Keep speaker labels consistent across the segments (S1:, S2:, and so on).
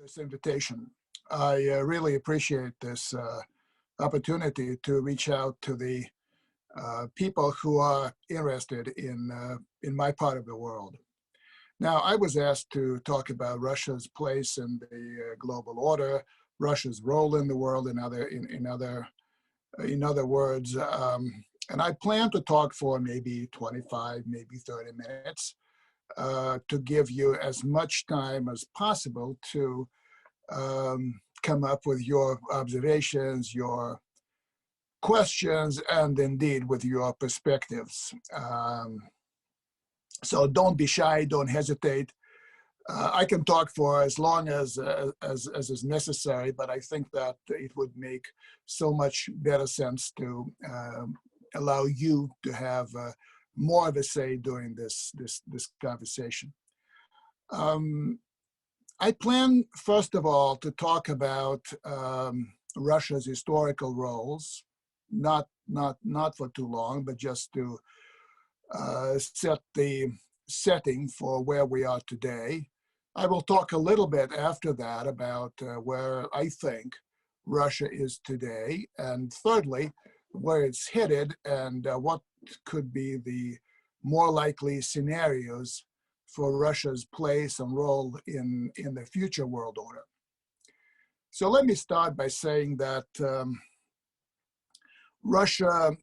S1: This invitation. I really appreciate this opportunity to reach out to the people who are interested in my part of the world. Now, I was asked to talk about Russia's place in the global order, Russia's role in the world, in other words, and I plan to talk for maybe 25, maybe 30 minutes to give you as much time as possible to come up with your observations, your questions, and indeed with your perspectives. So don't be shy, don't hesitate. I can talk for as long as is necessary, but I think that it would make so much better sense to allow you to have more of a say during this conversation. I plan, first of all, to talk about Russia's historical roles, not for too long, but just to set the setting for where we are today. I will talk a little bit after that about where I think Russia is today, and thirdly, where it's headed and what could be the more likely scenarios for Russia's place and role in the future world order. So let me start by saying that Russia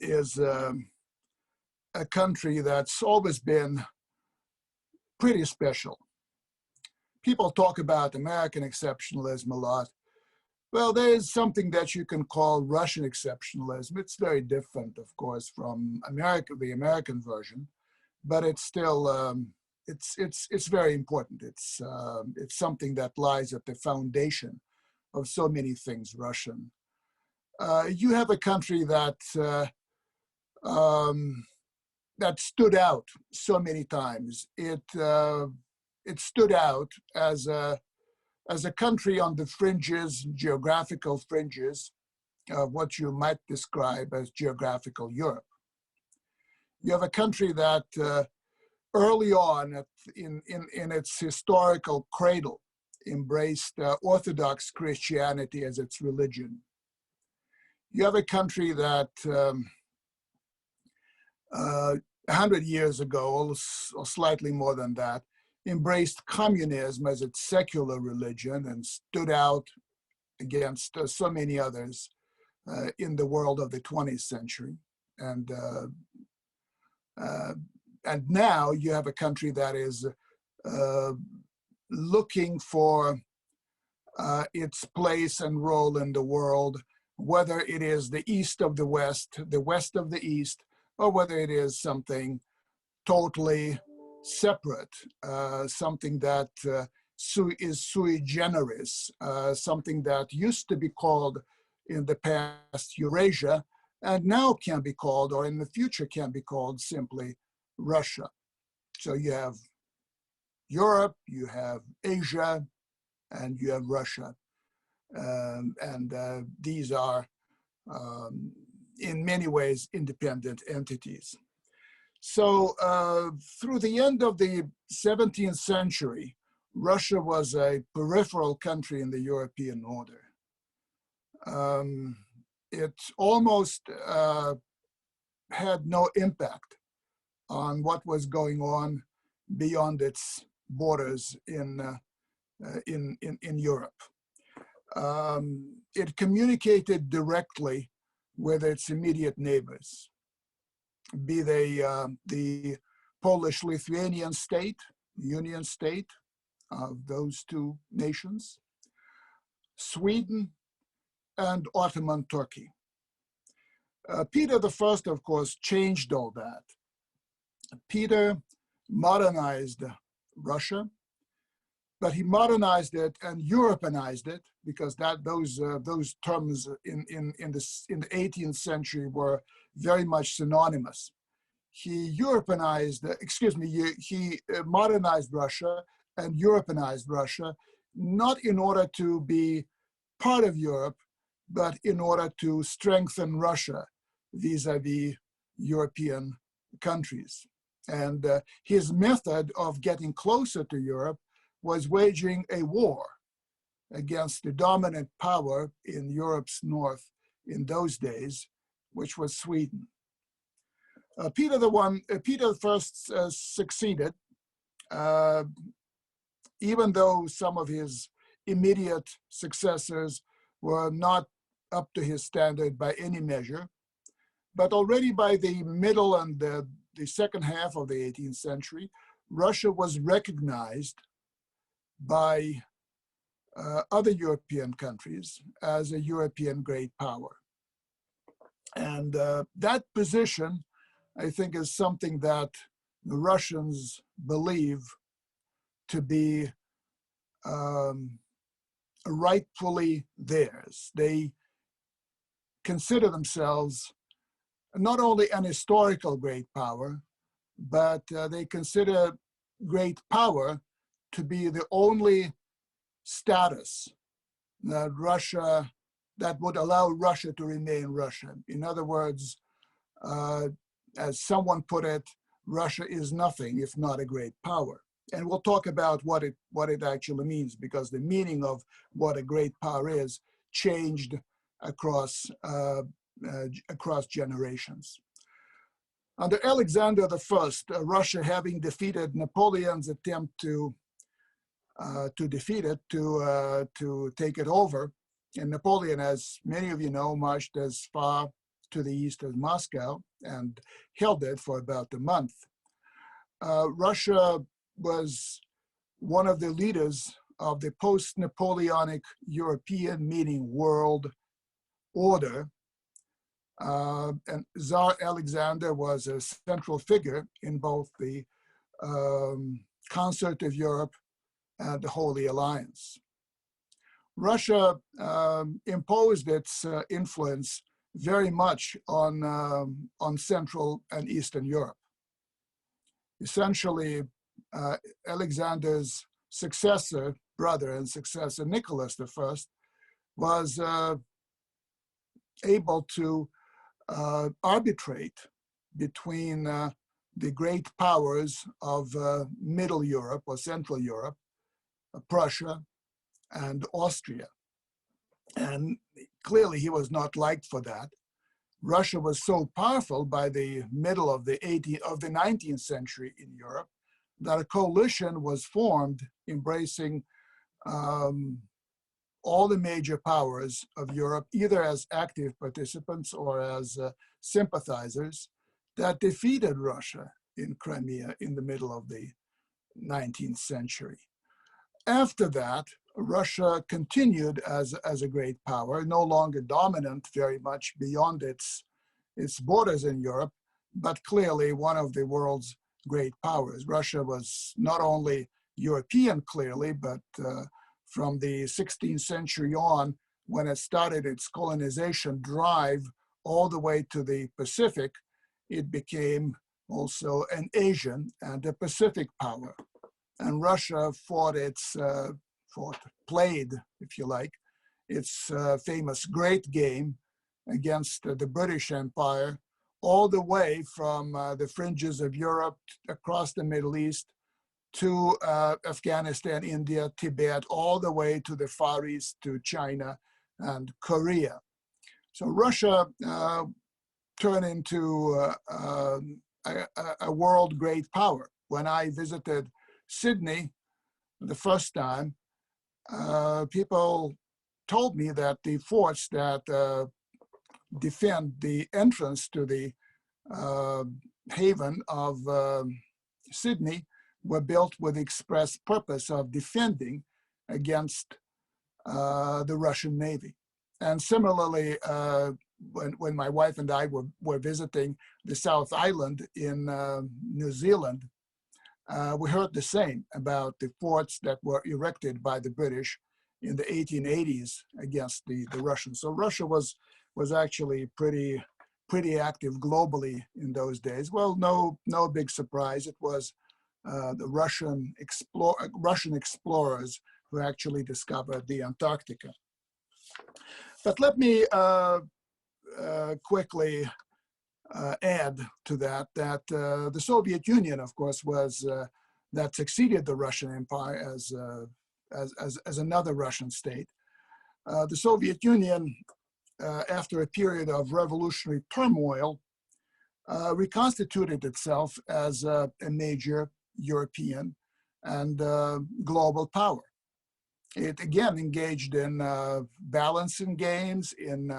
S1: is a country that's always been pretty special. People talk about American exceptionalism a lot. Well, there is something that you can call Russian exceptionalism. It's very different, of course, from the American version, but it's still it's very important. It's something that lies at the foundation of so many things Russian. You have a country that that stood out so many times. It stood out as a country on the fringes, geographical fringes, of what you might describe as geographical Europe. You have a country that early on in its historical cradle embraced Orthodox Christianity as its religion. You have a country that 100 years ago, or slightly more than that, embraced communism as its secular religion and stood out against so many others in the world of the 20th century. And now you have a country that is looking for its place and role in the world, whether it is the east of the west of the east, or whether it is something totally separate, something that is sui generis, something that used to be called in the past Eurasia, and now can be called, or in the future can be called, simply Russia. So you have Europe, you have Asia, and you have Russia. These are, in many ways, independent entities. So through the end of the 17th century, Russia was a peripheral country in the European order. It almost had no impact on what was going on beyond its borders in Europe. It communicated directly with its immediate neighbors, be they the Polish-Lithuanian state, Union state of those two nations, Sweden, and Ottoman Turkey. Peter I, of course, changed all that. Peter modernized Russia, but he modernized it and Europeanized it, because those terms in the 18th century were very much synonymous. He modernized Russia and Europeanized Russia, not in order to be part of Europe, but in order to strengthen Russia vis-a-vis European countries. And his method of getting closer to Europe was waging a war against the dominant power in Europe's north in those days, which was Sweden. Peter I succeeded, even though some of his immediate successors were not up to his standard by any measure. But already by the middle and the second half of the 18th century, Russia was recognized by other European countries as a European great power. And that position, I think, is something that the Russians believe to be rightfully theirs. They consider themselves not only an historical great power, but they consider great power to be the only status that would allow Russia to remain Russia. In other words, as someone put it, Russia is nothing if not a great power. And we'll talk about what it actually means, because the meaning of what a great power is changed across generations. Under Alexander I, Russia, having defeated Napoleon's attempt to defeat it, to take it over, and Napoleon, as many of you know, marched as far to the east as Moscow and held it for about a month. Russia was one of the leaders of the post-Napoleonic European, meaning world order. And Tsar Alexander was a central figure in both the Concert of Europe and the Holy Alliance. Russia imposed its influence very much on Central and Eastern Europe. Essentially, Alexander's brother and successor, Nicholas I, was able to arbitrate between the great powers of Middle Europe or Central Europe, Prussia and Austria. And clearly he was not liked for that. Russia was so powerful by the middle of the 19th century in Europe that a coalition was formed embracing all the major powers of Europe, either as active participants or as sympathizers, that defeated Russia in Crimea in the middle of the 19th century. After that, Russia continued as a great power, no longer dominant very much beyond its borders in Europe, but clearly one of the world's great powers. Russia was not only European, clearly, but from the 16th century on, when it started its colonization drive all the way to the Pacific, it became also an Asian and a Pacific power. And Russia played, if you like, its famous great game against the British Empire, all the way from the fringes of Europe across the Middle East to Afghanistan, India, Tibet, all the way to the Far East, to China and Korea. So Russia turned into a world great power. When I visited Sydney the first time, people told me that the forts that defend the entrance to the haven of Sydney were built with the express purpose of defending against the Russian Navy. And similarly, when my wife and I were visiting the South Island in New Zealand, we heard the same about the forts that were erected by the British in the 1880s against the Russians. So Russia was actually pretty active globally in those days. Well, no big surprise. It was the Russian explorers who actually discovered the Antarctica. But let me quickly add to that the Soviet Union, of course, was that succeeded the Russian Empire as another Russian state. The Soviet Union, after a period of revolutionary turmoil, reconstituted itself as a major European and global power. It again engaged in balancing games, in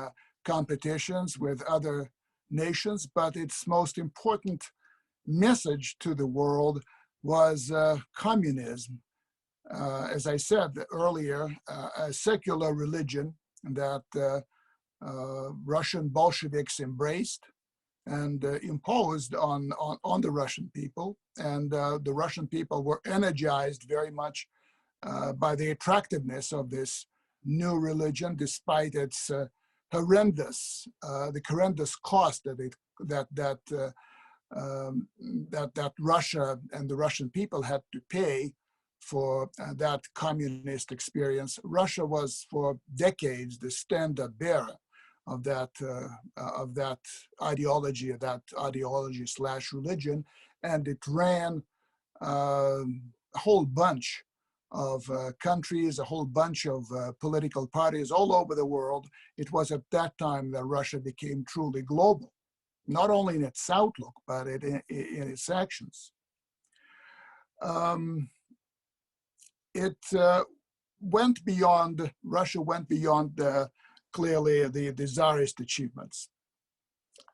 S1: competitions with other nations, but its most important message to the world was communism. As I said earlier, a secular religion that Russian Bolsheviks embraced and imposed on the Russian people. And the Russian people were energized very much by the attractiveness of this new religion, despite its horrendous cost that Russia and the Russian people had to pay for that communist experience. Russia was for decades the standard bearer of that ideology slash religion, and it ran a whole bunch of countries, a whole bunch of political parties all over the world. It was at that time that Russia became truly global, not only in its outlook, but in its actions. Russia went beyond clearly the Tsarist achievements.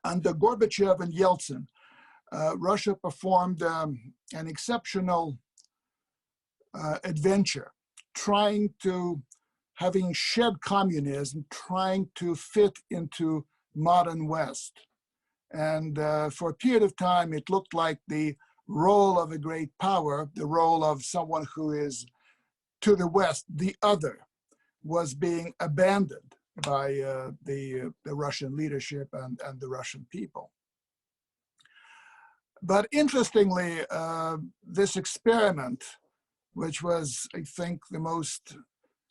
S1: Under Gorbachev and Yeltsin, Russia performed an exceptional adventure, having shed communism, trying to fit into modern West. And for a period of time, it looked like the role of a great power, the role of someone who is to the West, the other, was being abandoned by the Russian leadership and the Russian people. But interestingly, this experiment, which was, I think, the most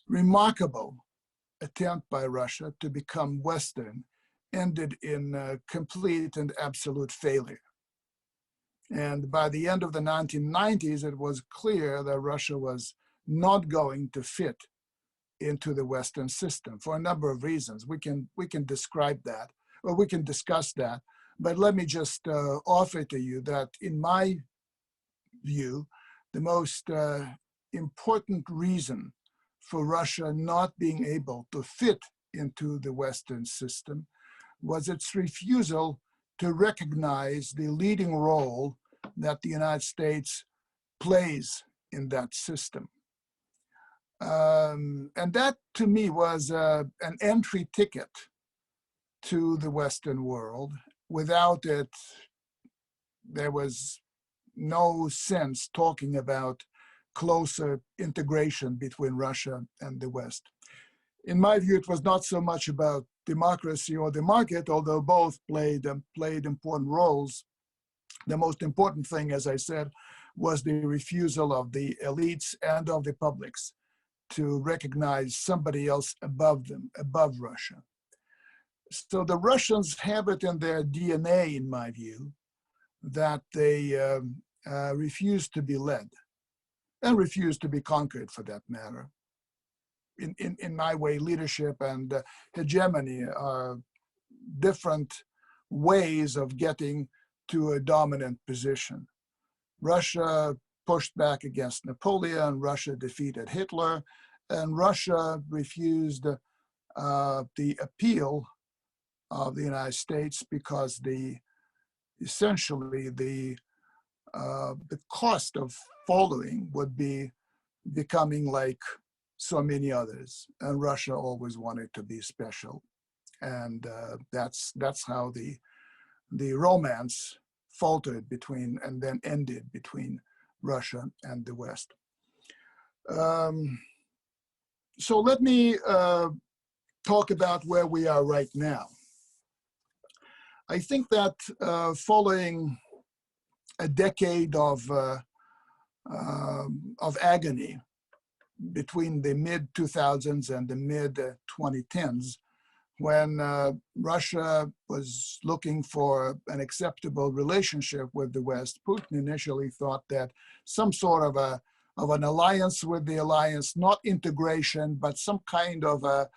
S1: remarkable attempt by Russia to become Western, ended in complete and absolute failure. And by the end of the 1990s, it was clear that Russia was not going to fit into the Western system for a number of reasons. We can describe that, or we can discuss that. But let me just offer to you that, in my view, the most important reason for Russia not being able to fit into the Western system was its refusal to recognize the leading role that the United States plays in that system. And that, to me, was an entry ticket to the Western world. Without it, there was no sense talking about closer integration between Russia and the West. In my view, it was not so much about democracy or the market, although both played important roles. The most important thing, as I said, was the refusal of the elites and of the publics to recognize somebody else above them, above Russia. So the Russians have it in their DNA, in my view, that they refuse to be led and refuse to be conquered, for that matter. In my way, leadership and hegemony are different ways of getting to a dominant position. Russia pushed back against Napoleon, Russia defeated Hitler, and Russia refused the appeal of the United States because essentially the cost of following would be becoming like so many others, and Russia always wanted to be special, and that's how the romance faltered between and then ended between Russia and the West. So let me talk about where we are right now. I think that following a decade of agony between the mid-2000s and the mid-2010s, when Russia was looking for an acceptable relationship with the West, Putin initially thought that some sort of an alliance with the alliance, not integration, but some kind of a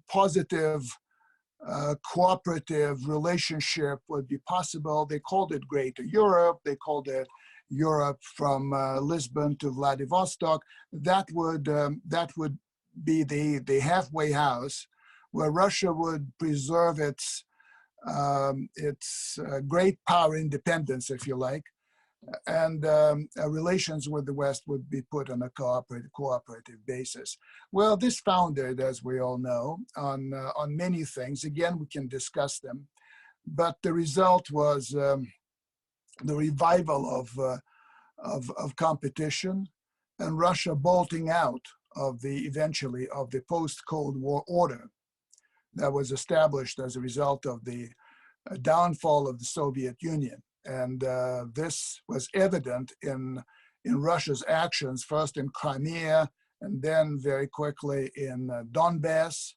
S1: positive cooperative relationship would be possible. They called it Greater Europe. They called it Europe from Lisbon to Vladivostok. That would be the halfway house where Russia would preserve its great power independence, if you like, and relations with the West would be put on a cooperative basis. Well, this founded, as we all know, on many things. Again, we can discuss them, but the result was the revival of competition and Russia bolting out of eventually of the post-Cold War order that was established as a result of the downfall of the Soviet Union. And this was evident in Russia's actions, first in Crimea, and then very quickly in Donbass,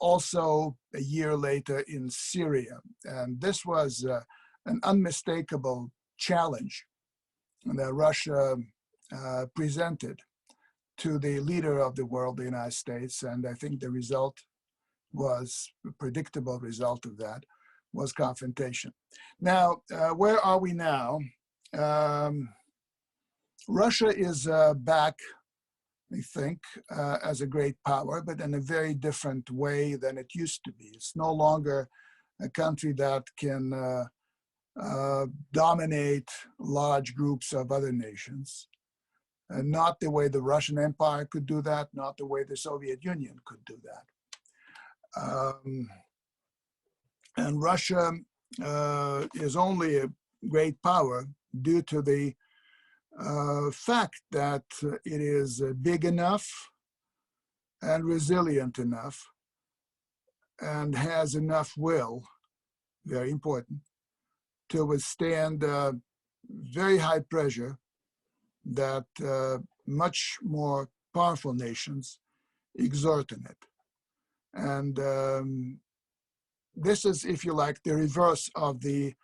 S1: also a year later in Syria. And this was an unmistakable challenge that Russia presented to the leader of the world, the United States. And I think the result was, a predictable result of that, was confrontation. Now, where are we now? Russia is back, I think, as a great power, but in a very different way than it used to be. It's no longer a country that can dominate large groups of other nations. Not the way the Russian Empire could do that, not the way the Soviet Union could do that. And Russia is only a great power due to the fact that it is big enough and resilient enough and has enough will, very important, to withstand very high pressure that much more powerful nations exert in it. And this is, if you like, the reverse of the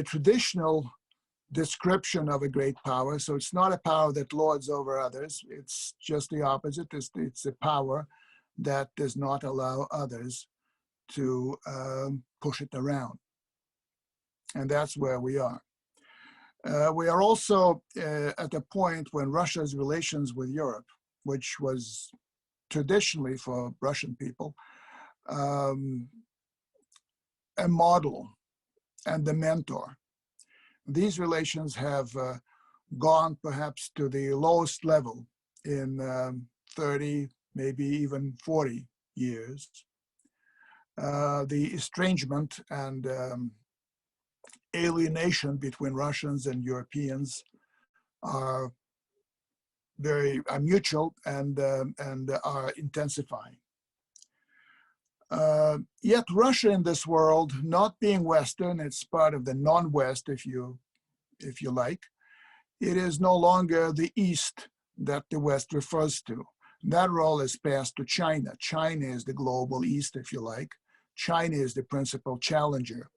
S1: traditional description of a great power. So it's not a power that lords over others. It's just the opposite. It's a power that does not allow others to push it around. And that's where we are. We are also at a point when Russia's relations with Europe, which was traditionally for Russian people, a model and the mentor. These relations have gone perhaps to the lowest level in 30, maybe even 40 years. The estrangement and alienation between Russians and Europeans are mutual and are intensifying. Yet Russia in this world, not being Western, it's part of the non-West, if you like. It is no longer the East that the West refers to. That role is passed to China. China is the global East, if you like. China is the principal challenger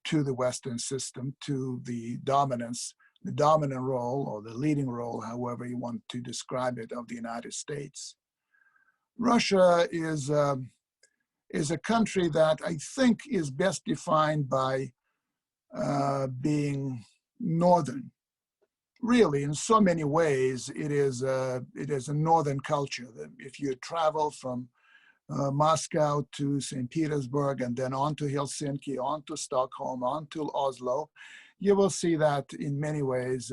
S1: to the Western system, to the dominant role or the leading role, however you want to describe it, of the United States. Russia is a country that I think is best defined by being northern. Really, in so many ways, it is a northern culture. If you travel from Moscow to St. Petersburg and then on to Helsinki, on to Stockholm, on to Oslo, you will see that in many ways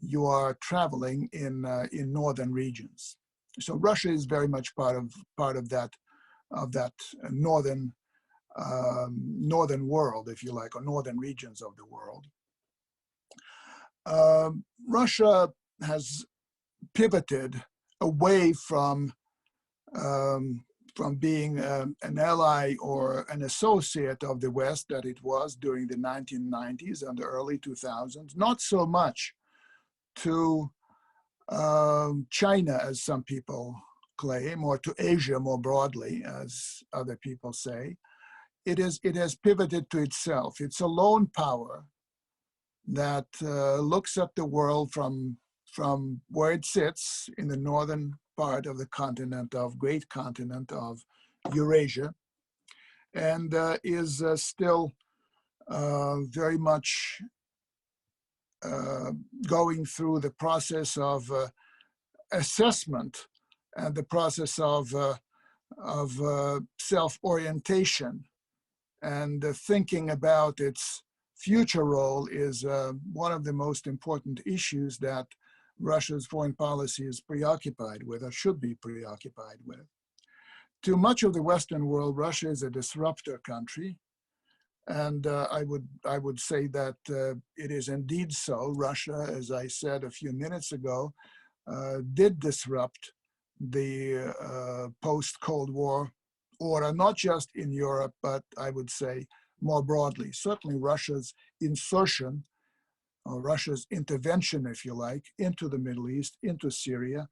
S1: you are traveling in northern regions. So Russia is very much part of that northern world, if you like, or northern regions of the world. Russia has pivoted away from being an ally or an associate of the West that it was during the 1990s and the early 2000s, not so much to China as some people claim, or to Asia more broadly, as other people say. It has pivoted to itself. It's a lone power that looks at the world from where it sits in the northern part of the great continent of Eurasia, and is still very much going through the process of assessment and the process of self-orientation, and thinking about its future role is one of the most important issues that Russia's foreign policy is preoccupied with, or should be preoccupied with. To much of the Western world, Russia is a disruptor country, and I would say that it is indeed so. Russia, as I said a few minutes ago, did disrupt the post-Cold War order, not just in Europe, but I would say more broadly. Certainly Russia's insertion, or Russia's intervention, if you like, into the Middle East, into Syria,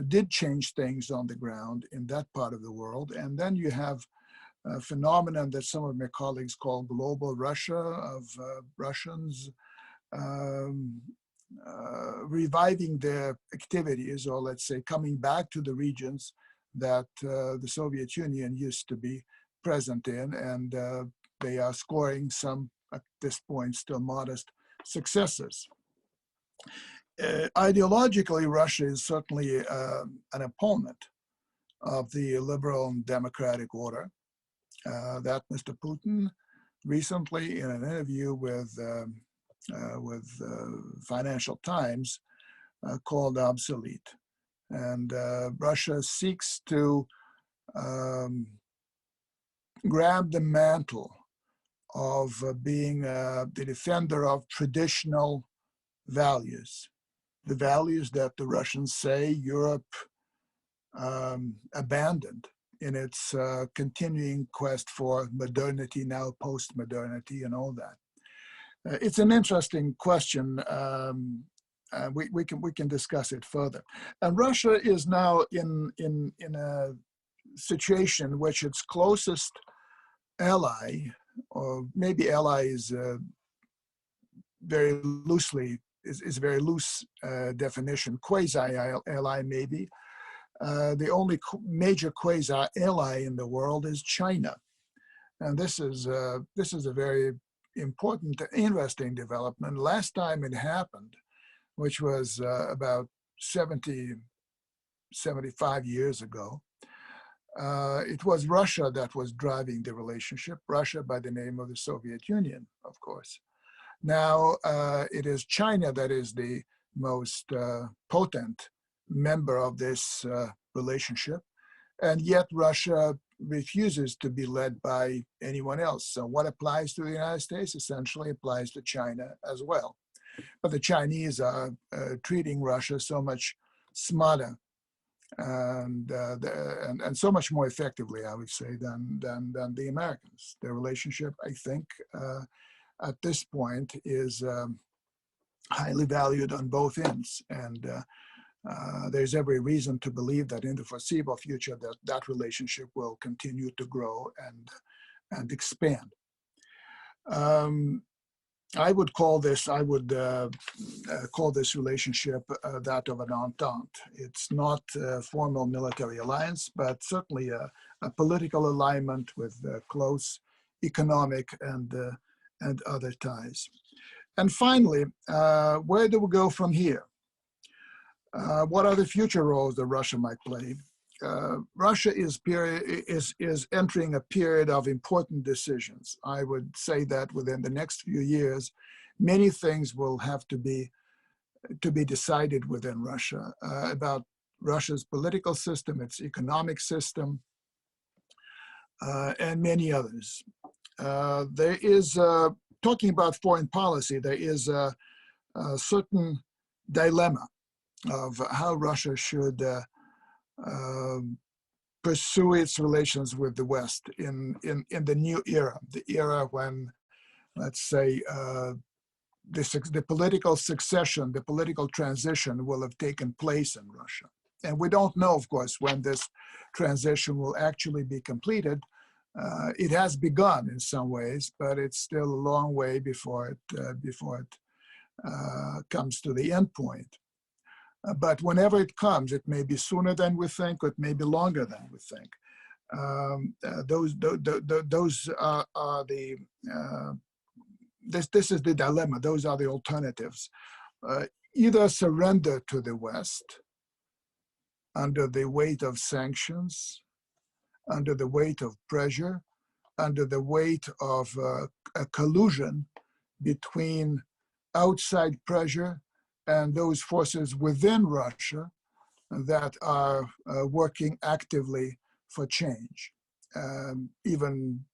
S1: did change things on the ground in that part of the world. And then you have a phenomenon that some of my colleagues call global Russia, of Russians reviving their activities, or let's say coming back to the regions that the Soviet Union used to be present in, and they are scoring some, at this point, still modest successes. Ideologically, Russia is certainly an opponent of the liberal and democratic order that Mr. Putin recently, in an interview with Financial Times, called obsolete. And Russia seeks to grab the mantle of being the defender of traditional values, the values that the Russians say Europe abandoned in its continuing quest for modernity, now post-modernity and all that. It's an interesting question. We can discuss it further. And Russia is now in a situation in which its closest ally, or maybe ally is very loosely, is a very loose definition, quasi-ally maybe. The only major quasi-ally in the world is China. And this is a very important, interesting development. Last time it happened, which was about 75 years ago, it was Russia that was driving the relationship, Russia by the name of the Soviet Union, of course. Now it is China that is the most potent member of this relationship, and yet Russia refuses to be led by anyone else. So what applies to the United States essentially applies to China as well. But the Chinese are treating Russia so much smarter and so much more effectively, I would say, than the Americans. Their relationship, I think, at this point is highly valued on both ends. And there's every reason to believe that in the foreseeable future that relationship will continue to grow and expand. I would call this relationship that of an entente. It's not a formal military alliance, but certainly a political alignment with close economic and other ties. And finally, where do we go from here? What are the future roles that Russia might play? Russia is entering a period of important decisions. I would say that within the next few years, many things will have to be decided within Russia about Russia's political system, its economic system, and many others. There is, talking about foreign policy, there is a certain dilemma of how Russia should pursue its relations with the West in the new era, the era when, let's say, the political succession, the political transition will have taken place in Russia. And we don't know, of course, when this transition will actually be completed. It has begun in some ways, but it's still a long way before it comes to the end point. But whenever it comes, it may be sooner than we think, or it may be longer than we think. Those are the this is the dilemma. Those are the alternatives. Either surrender to the West under the weight of sanctions, under the weight of pressure, under the weight of a collusion between outside pressure and those forces within Russia that are working actively for change, even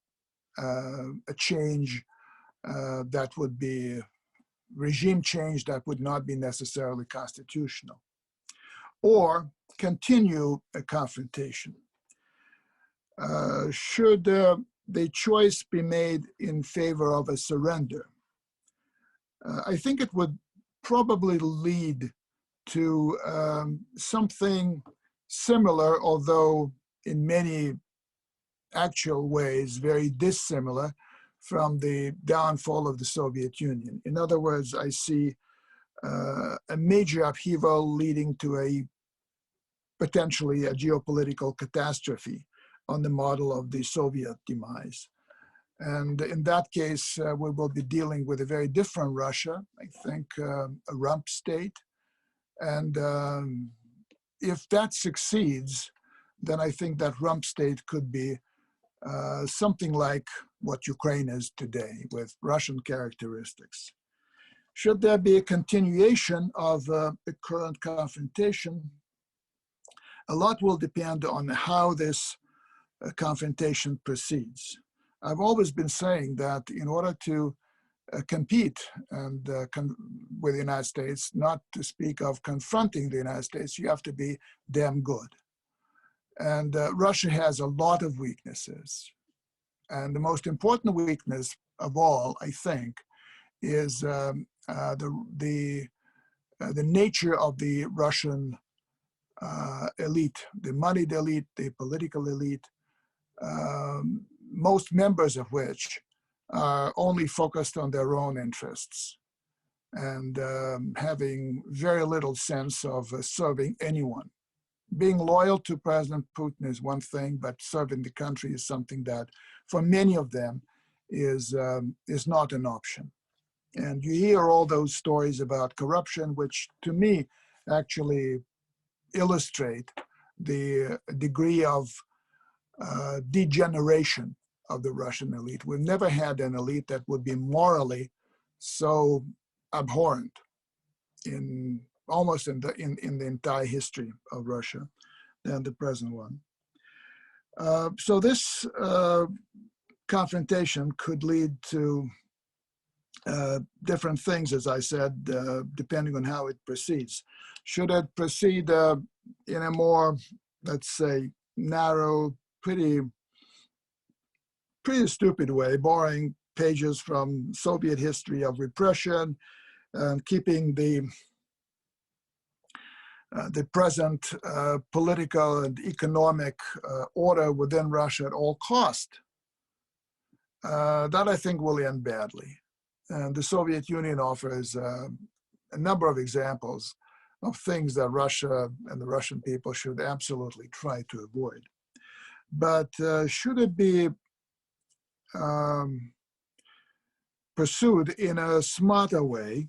S1: a change that would be regime change that would not be necessarily constitutional, or continue a confrontation. Should the choice be made in favor of a surrender, I think it would probably lead to something similar, although in many actual ways very dissimilar from the downfall of the Soviet Union. In other words, I see a major upheaval leading to potentially a geopolitical catastrophe on the model of the Soviet demise. And in that case, we will be dealing with a very different Russia, I think a rump state. And if that succeeds, then I think that rump state could be something like what Ukraine is today, with Russian characteristics. Should there be a continuation of the current confrontation, a lot will depend on how this confrontation proceeds. I've always been saying that in order to compete and with the United States, not to speak of confronting the United States, you have to be damn good. And Russia has a lot of weaknesses. And the most important weakness of all, I think, is the nature of the Russian elite, the moneyed elite, the political elite, most members of which are only focused on their own interests and having very little sense of serving anyone. Being loyal to President Putin is one thing, but serving the country is something that, for many of them, is not an option. And you hear all those stories about corruption, which to me actually illustrate the degree of degeneration of the Russian elite. We've never had an elite that would be morally so abhorrent in almost in the entire history of Russia than the present one. So this confrontation could lead to different things, as I said, depending on how it proceeds. Should it proceed in a more, let's say, narrow, pretty stupid way, borrowing pages from Soviet history of repression, and keeping the present political and economic order within Russia at all cost, that I think will end badly. And the Soviet Union offers a number of examples of things that Russia and the Russian people should absolutely try to avoid. But should it be pursued in a smarter way,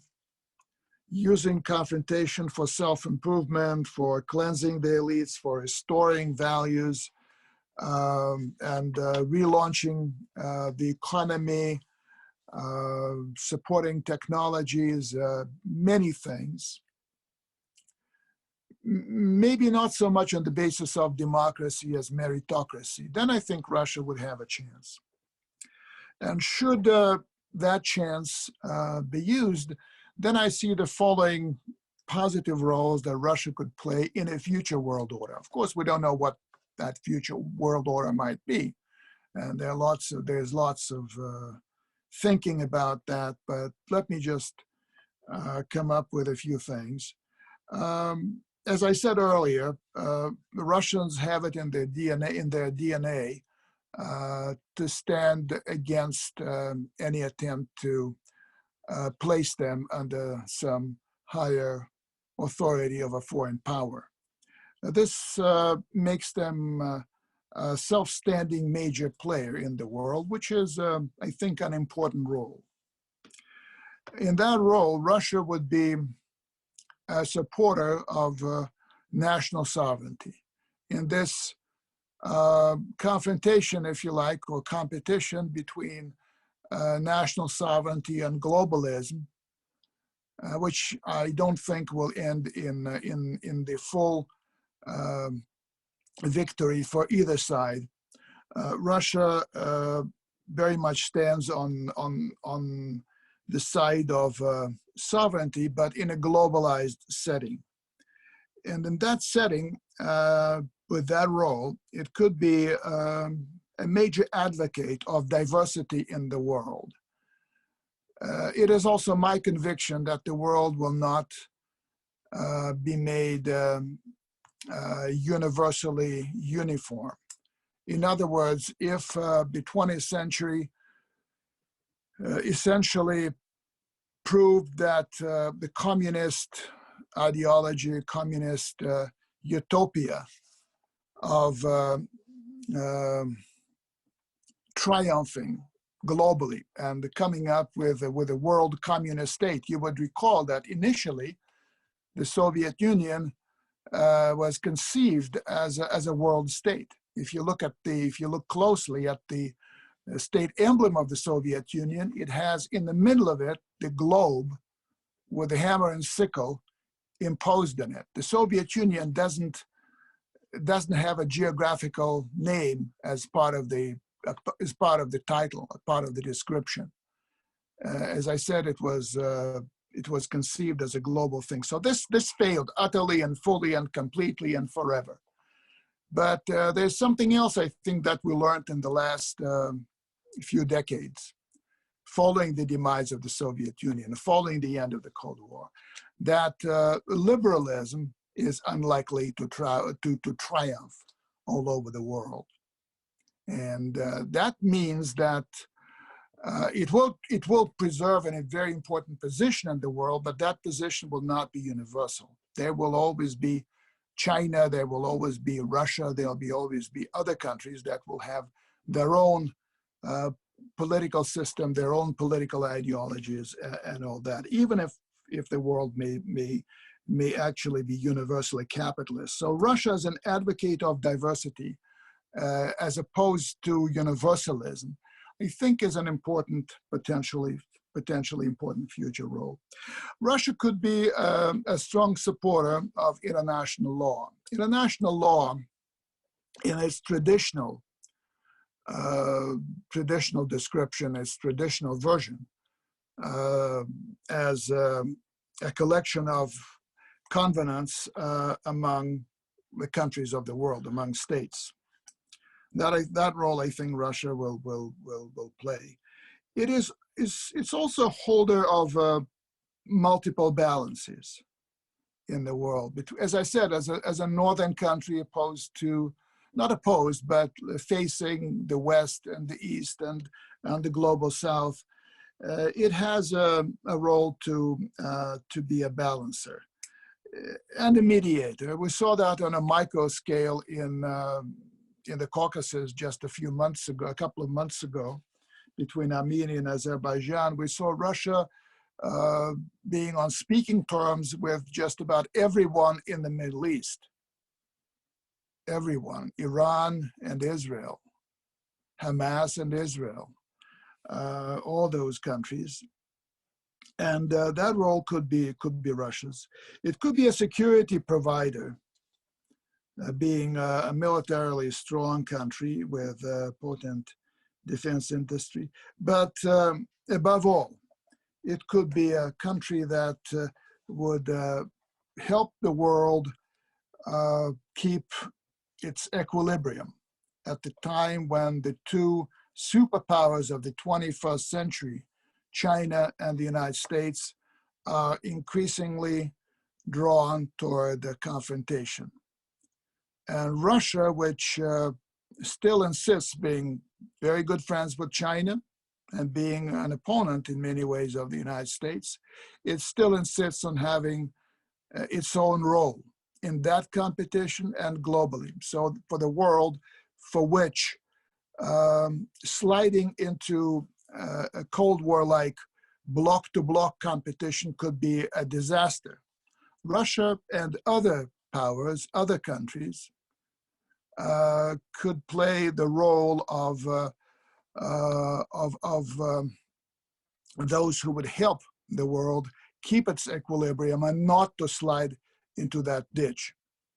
S1: using confrontation for self-improvement, for cleansing the elites, for restoring values, and relaunching the economy, supporting technologies, many things. Maybe not so much on the basis of democracy as meritocracy. Then I think Russia would have a chance. And should that chance be used, then I see the following positive roles that Russia could play in a future world order. Of course, we don't know what that future world order might be. And there's lots of thinking about that, but let me just come up with a few things. as I said earlier, the Russians have it in their DNA, to stand against any attempt to place them under some higher authority of a foreign power. This makes them a self-standing major player in the world, which is, I think, an important role. In that role, Russia would be a supporter of national sovereignty. In this confrontation, if you like, or competition between national sovereignty and globalism, which I don't think will end in the full victory for either side. Russia very much stands on the side of sovereignty, but in a globalized setting. And in that setting, with that role, it could be a major advocate of diversity in the world. It is also my conviction that the world will not be made universally uniform. In other words, if the 20th century essentially proved that the communist ideology, communist utopia of triumphing globally and coming up with a world communist state, you would recall that initially the Soviet Union was conceived as a world state. If you look closely at the state emblem of the Soviet Union, it has in the middle of it the globe with the hammer and sickle imposed in it. The Soviet Union doesn't have a geographical name as part of the title, part of the description. As I said, it was conceived as a global thing. So this failed utterly and fully and completely and forever. But there's something else I think that we learned in the last few decades, following the demise of the Soviet Union, following the end of the Cold War, that liberalism is unlikely to triumph all over the world. And that means that it will preserve a very important position in the world, but that position will not be universal. There will always be China, there will always be Russia, there will always be other countries that will have their own political system, their own political ideologies, and all that, even if the world may actually be universally capitalist. So Russia is an advocate of diversity as opposed to universalism, I think is an important, potentially important future role. Russia could be a strong supporter of international law. International law, in its traditional description, its traditional version, as a collection of covenants among the countries of the world, among states. That role, I think, Russia will play. It's also a holder of multiple balances in the world. As I said, as a northern country not opposed, but facing the West and the East and the global South, it has a role to be a balancer and a mediator. We saw that on a micro scale in the Caucasus just a couple of months ago, between Armenia and Azerbaijan. We saw Russia being on speaking terms with just about everyone in the Middle East. Everyone, Iran and Israel, Hamas and Israel, all those countries. And that role could be Russia's. It could be a security provider, being a militarily strong country with a potent defense industry. But above all, it could be a country that would help the world keep its equilibrium at the time when the two superpowers of the 21st century, China and the United States, are increasingly drawn toward the confrontation. And Russia, which still insists being very good friends with China and being an opponent in many ways of the United States, it still insists on having its own role in that competition and globally. So for the world, for which sliding into a Cold War-like bloc-to-bloc competition could be a disaster. Russia and other powers, other countries, could play the role of those who would help the world keep its equilibrium and not to slide into that ditch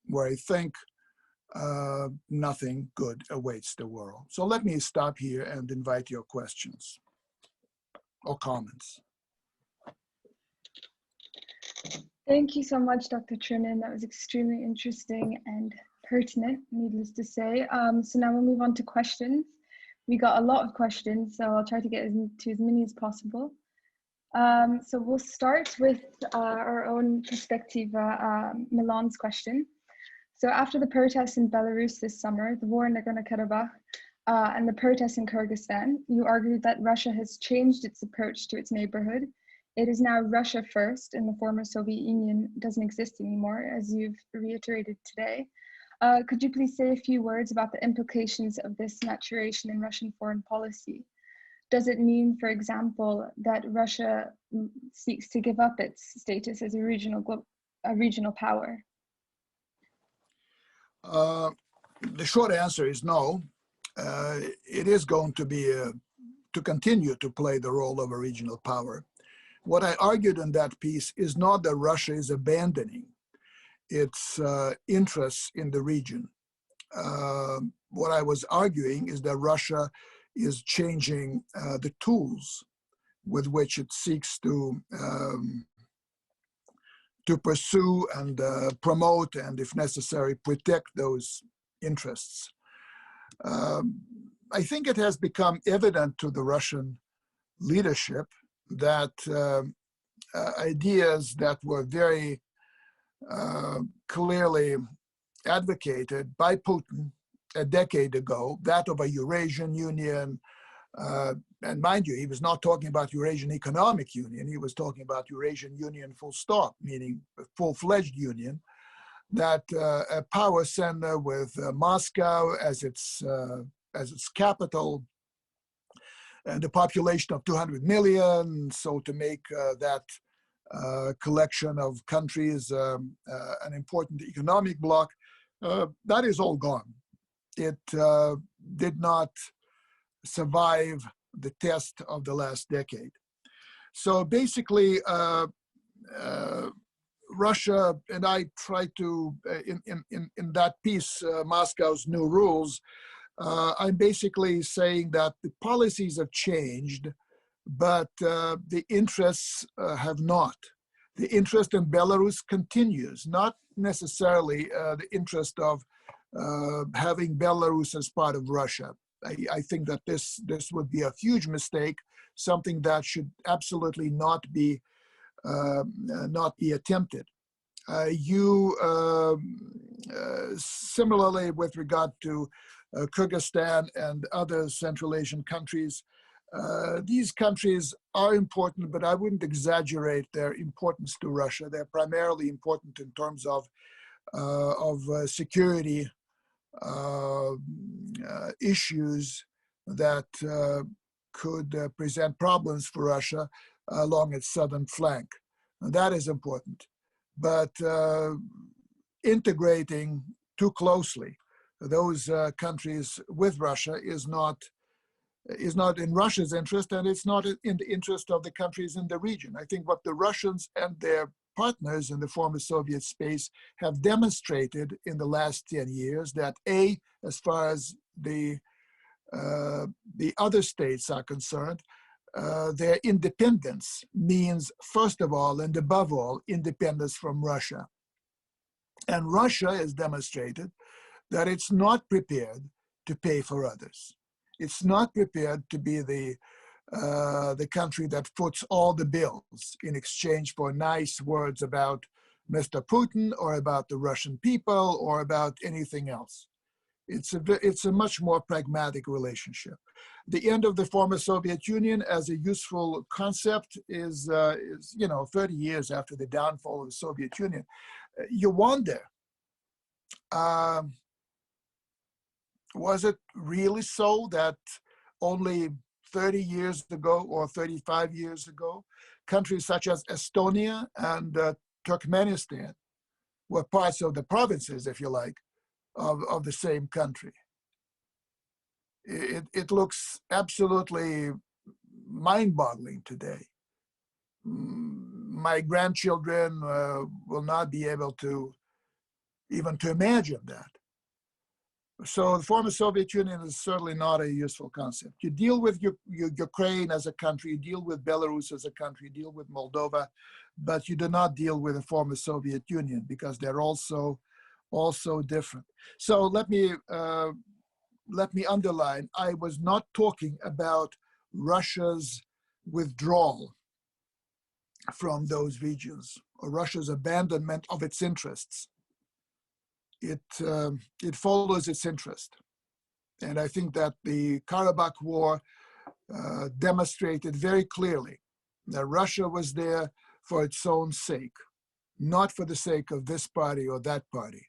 S1: where I think nothing good awaits the world. So let me stop here and invite your questions or comments.
S2: Thank you so much, Dr. Trenin. That was extremely interesting and pertinent, needless to say. So now we'll move on to questions. We got a lot of questions, so I'll try to get to as many as possible. So we'll start with our own perspective, Milan's question. So after the protests in Belarus this summer, the war in Nagorno-Karabakh, and the protests in Kyrgyzstan, you argued that Russia has changed its approach to its neighborhood. It is now Russia first, and the former Soviet Union doesn't exist anymore, as you've reiterated today. Could you please say a few words about the implications of this maturation in Russian foreign policy? Does it mean, for example, that Russia seeks to give up its status as a regional power?
S1: The short answer is no. It is going to be to continue to play the role of a regional power. What I argued in that piece is not that Russia is abandoning its interests in the region. What I was arguing is that Russia is changing the tools with which it seeks to pursue and promote and, if necessary, protect those interests. I think it has become evident to the Russian leadership that ideas that were very clearly advocated by Putin a decade ago, that of a Eurasian Union, and mind you, he was not talking about Eurasian Economic Union, he was talking about Eurasian Union full stop, meaning a full-fledged union, that a power center with Moscow as its capital, and a population of 200 million, so to make that collection of countries an important economic bloc, that is all gone. It did not survive the test of the last decade. So basically, Russia, and I try to, in that piece, Moscow's New Rules, I'm basically saying that the policies have changed, but the interests have not. The interest in Belarus continues, not necessarily the interest of having Belarus as part of Russia. I think that this would be a huge mistake, something that should absolutely not be attempted. Similarly, with regard to Kyrgyzstan and other Central Asian countries, these countries are important, but I wouldn't exaggerate their importance to Russia. They're primarily important in terms of security issues that could present problems for Russia along its southern flank. And that is important. But integrating too closely those countries with Russia is not in Russia's interest, and it's not in the interest of the countries in the region. I think what the Russians and their partners in the former Soviet space have demonstrated in the last 10 years that as far as the other states are concerned, their independence means, first of all and above all, independence from Russia. And Russia has demonstrated that it's not prepared to pay for others. It's not prepared to be the country that foots all the bills in exchange for nice words about Mr. Putin or about the Russian people or about anything else. It's a much more pragmatic relationship. The end of the former Soviet Union as a useful concept is 30 years after the downfall of the Soviet Union. You wonder, was it really so that only 30 years ago or 35 years ago, countries such as Estonia and Turkmenistan were parts of the provinces, if you like, of the same country? It looks absolutely mind-boggling today. My grandchildren will not be able to even to imagine that. So the former Soviet Union is certainly not a useful concept. You deal with Ukraine as a country, you deal with Belarus as a country, you deal with Moldova, but you do not deal with the former Soviet Union because they're also different. So let me underline, I was not talking about Russia's withdrawal from those regions or Russia's abandonment of its interests. It follows its interest. And I think that the Karabakh War demonstrated very clearly that Russia was there for its own sake, not for the sake of this party or that party.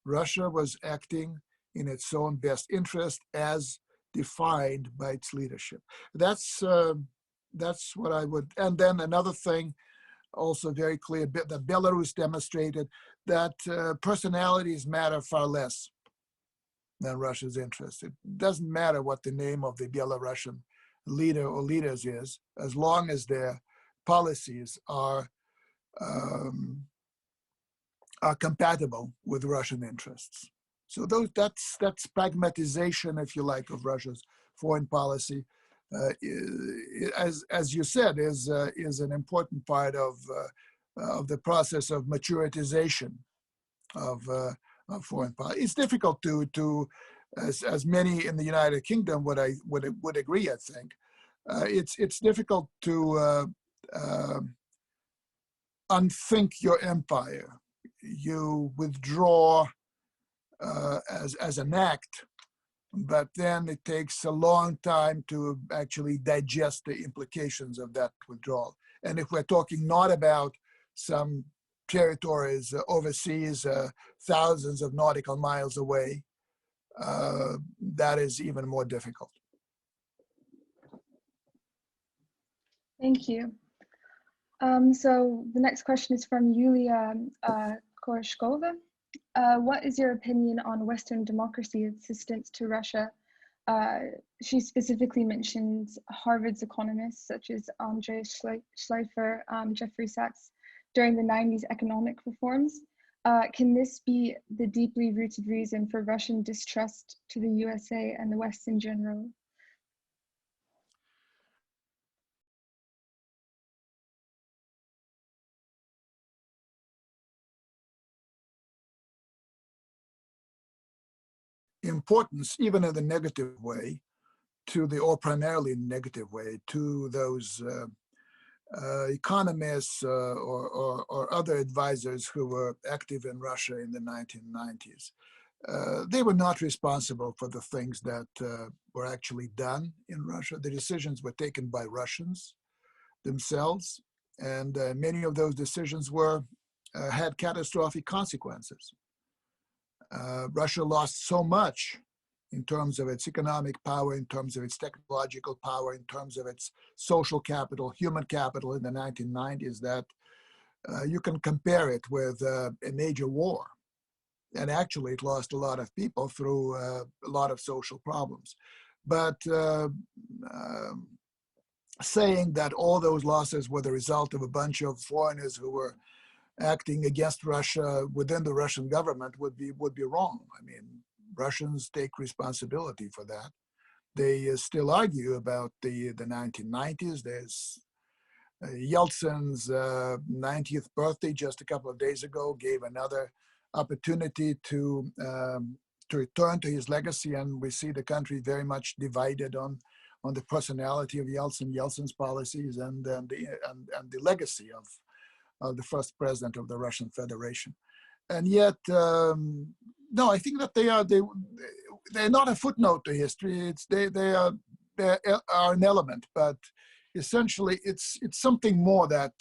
S1: Russia was acting in its own best interest as defined by its leadership. That's what I would, and then another thing also very clear that Belarus demonstrated that personalities matter far less than Russia's interest. It doesn't matter what the name of the Belarusian leader or leaders is, as long as their policies are compatible with Russian interests. So that's pragmatization, if you like, of Russia's foreign policy. As you said, is an important part of the process of maturitization of foreign policy. It's difficult to as many in the United Kingdom would agree. I think it's difficult to unthink your empire. You withdraw as an act, but then it takes a long time to actually digest the implications of that withdrawal. And if we're talking not about some territories overseas, thousands of nautical miles away, that is even more difficult.
S2: Thank you. So the next question is from Yulia Korshkova. What is your opinion on Western democracy assistance to Russia? She specifically mentions Harvard's economists such as Andrei Schleifer, Jeffrey Sachs during the 90s economic reforms. Can this be the deeply rooted reason for Russian distrust to the USA and the West in general?
S1: Importance, even in the negative way, or primarily negative way, to those economists or other advisors who were active in Russia in the 1990s. They were not responsible for the things that were actually done in Russia. The decisions were taken by Russians themselves, and many of those decisions had catastrophic consequences. Russia lost so much in terms of its economic power, in terms of its technological power, in terms of its social capital, human capital in the 1990s that you can compare it with a major war. And actually it lost a lot of people through a lot of social problems. But saying that all those losses were the result of a bunch of foreigners who were acting against Russia within the Russian government would be wrong. I mean, Russians take responsibility for that. They still argue about the 1990s. There's Yeltsin's 90th birthday just a couple of days ago gave another opportunity to return to his legacy, and we see the country very much divided on the personality of Yeltsin, Yeltsin's policies, and the legacy the first president of the Russian Federation. And yet, no, I think that they're not a footnote to history. They are an element, but essentially it's something more that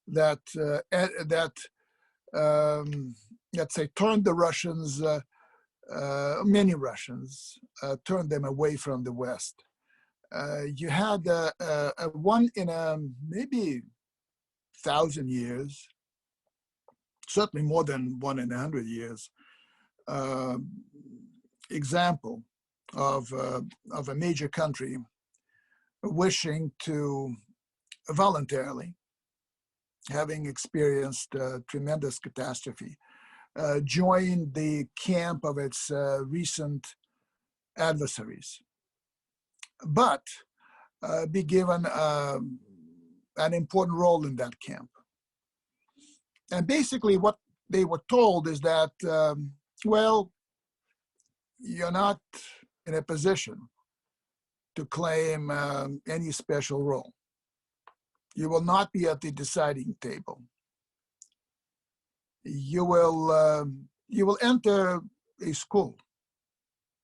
S1: let's say turned the Russians, many Russians, turned them away from the West. You had a one in maybe 1,000 years, certainly more than 1 in 100 years, example of a major country wishing to voluntarily, having experienced a tremendous catastrophe, join the camp of its recent adversaries, but be given an important role in that camp. And basically what they were told is that, well, you're not in a position to claim any special role. You will not be at the deciding table. You will enter a school,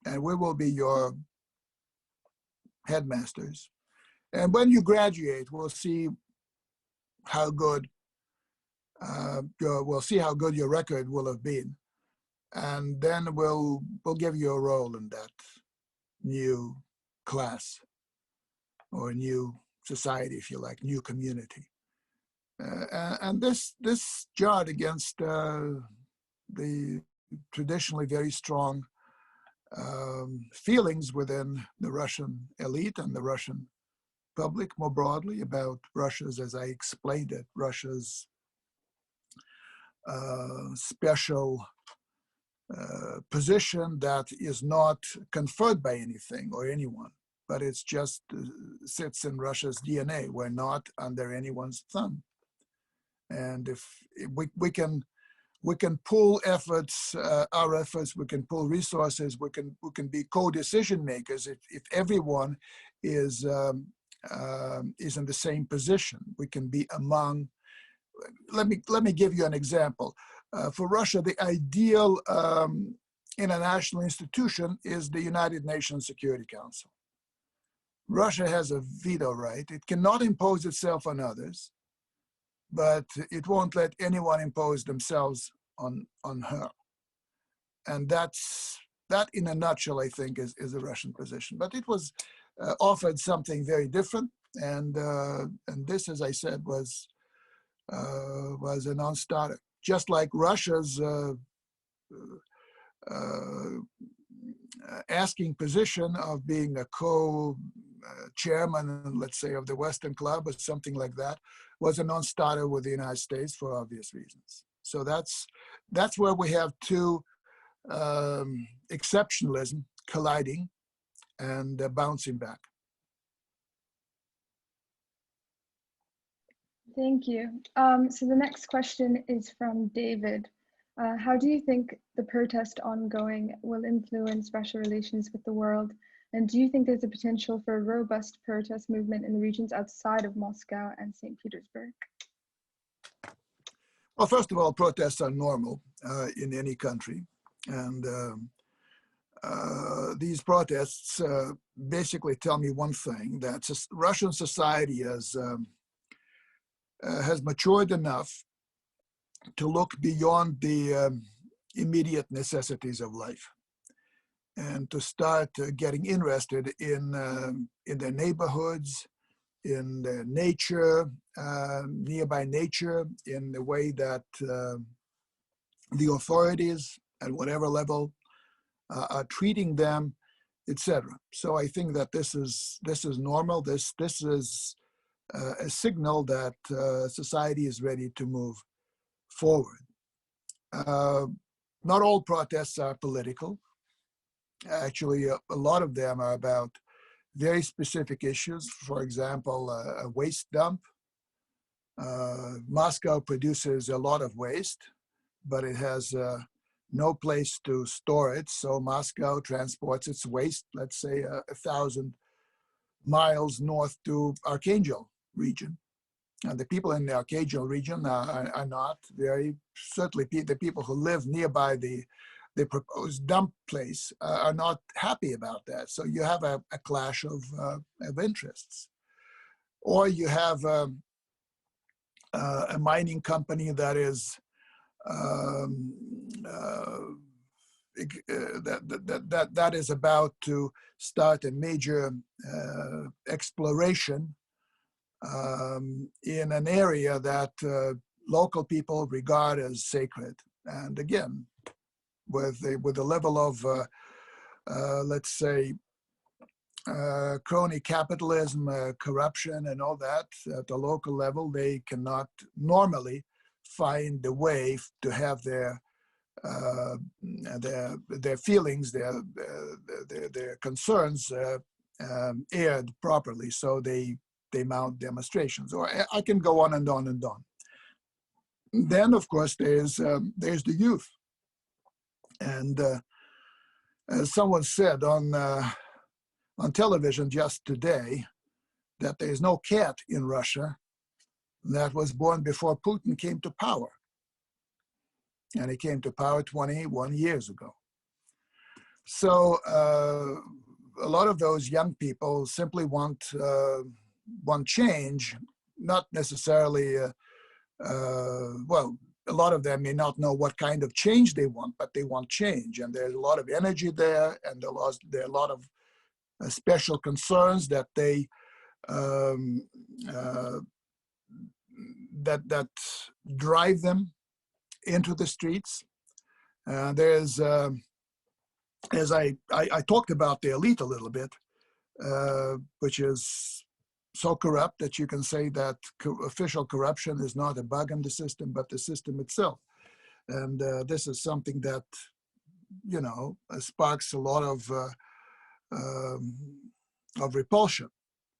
S1: and we will be your headmasters. And when you graduate, we'll see how good we'll see how good your record will have been, and then we'll give you a role in that new class or new society, if you like, new community. And this jarred against the traditionally very strong feelings within the Russian elite and the Russian public more broadly about Russia's, as I explained it, Russia's special position that is not conferred by anything or anyone, but it's just sits in Russia's DNA. We're not under anyone's thumb. And if we can pull efforts, our efforts, we can pull resources, we can be co-decision makers if everyone is in the same position. We can be among. Let me give you an example. For Russia, the ideal international institution is the United Nations Security Council. Russia has a veto right. It cannot impose itself on others, but it won't let anyone impose themselves on her. And that in a nutshell, I think, is the Russian position. But it was offered something very different. And this, as I said, was a non-starter. Just like Russia's asking position of being a co-chairman, let's say, of the Western Club or something like that, was a non-starter with the United States for obvious reasons. So that's where we have two exceptionalism colliding and bouncing back.
S2: Thank you. So the next question is from David. How do you think the protest ongoing will influence Russia's relations with the world? And do you think there's a potential for a robust protest movement in the regions outside of Moscow and St. Petersburg?
S1: Well, first of all, protests are normal in any country. And these protests basically tell me one thing, that Russian society has matured enough to look beyond the immediate necessities of life and to start getting interested in their neighborhoods, in their nature, nearby nature, in the way that the authorities at whatever level are treating them, etc. So I think that this is normal. This is a signal that society is ready to move forward. Not all protests are political. Actually, a lot of them are about very specific issues. For example, a waste dump. Moscow produces a lot of waste, but it has no place to store it. So Moscow transports its waste, let's say 1,000 miles north to Archangel region. And the people in the Arcadian region are not. Very certainly the people who live nearby the proposed dump place are not happy about that. So you have a clash of interests. Or you have a mining company that is that is about to start a major exploration in an area that local people regard as sacred. And again, with the level of let's say crony capitalism, corruption, and all that at the local level, they cannot normally find a way to have their feelings, their concerns aired properly. So they mount demonstrations. Or I can go on and on and on. Then, of course, there's the youth, and as someone said on television just today, that there's no cat in Russia that was born before Putin came to power. And he came to power 21 years ago. So a lot of those young people simply want change, not necessarily, well, a lot of them may not know what kind of change they want, but they want change. And there's a lot of energy there, and there are a lot of special concerns that they that drive them into the streets. There's, as I talked about the elite a little bit, which is so corrupt that you can say that official corruption is not a bug in the system, but the system itself. And this is something that, you know, sparks a lot of repulsion,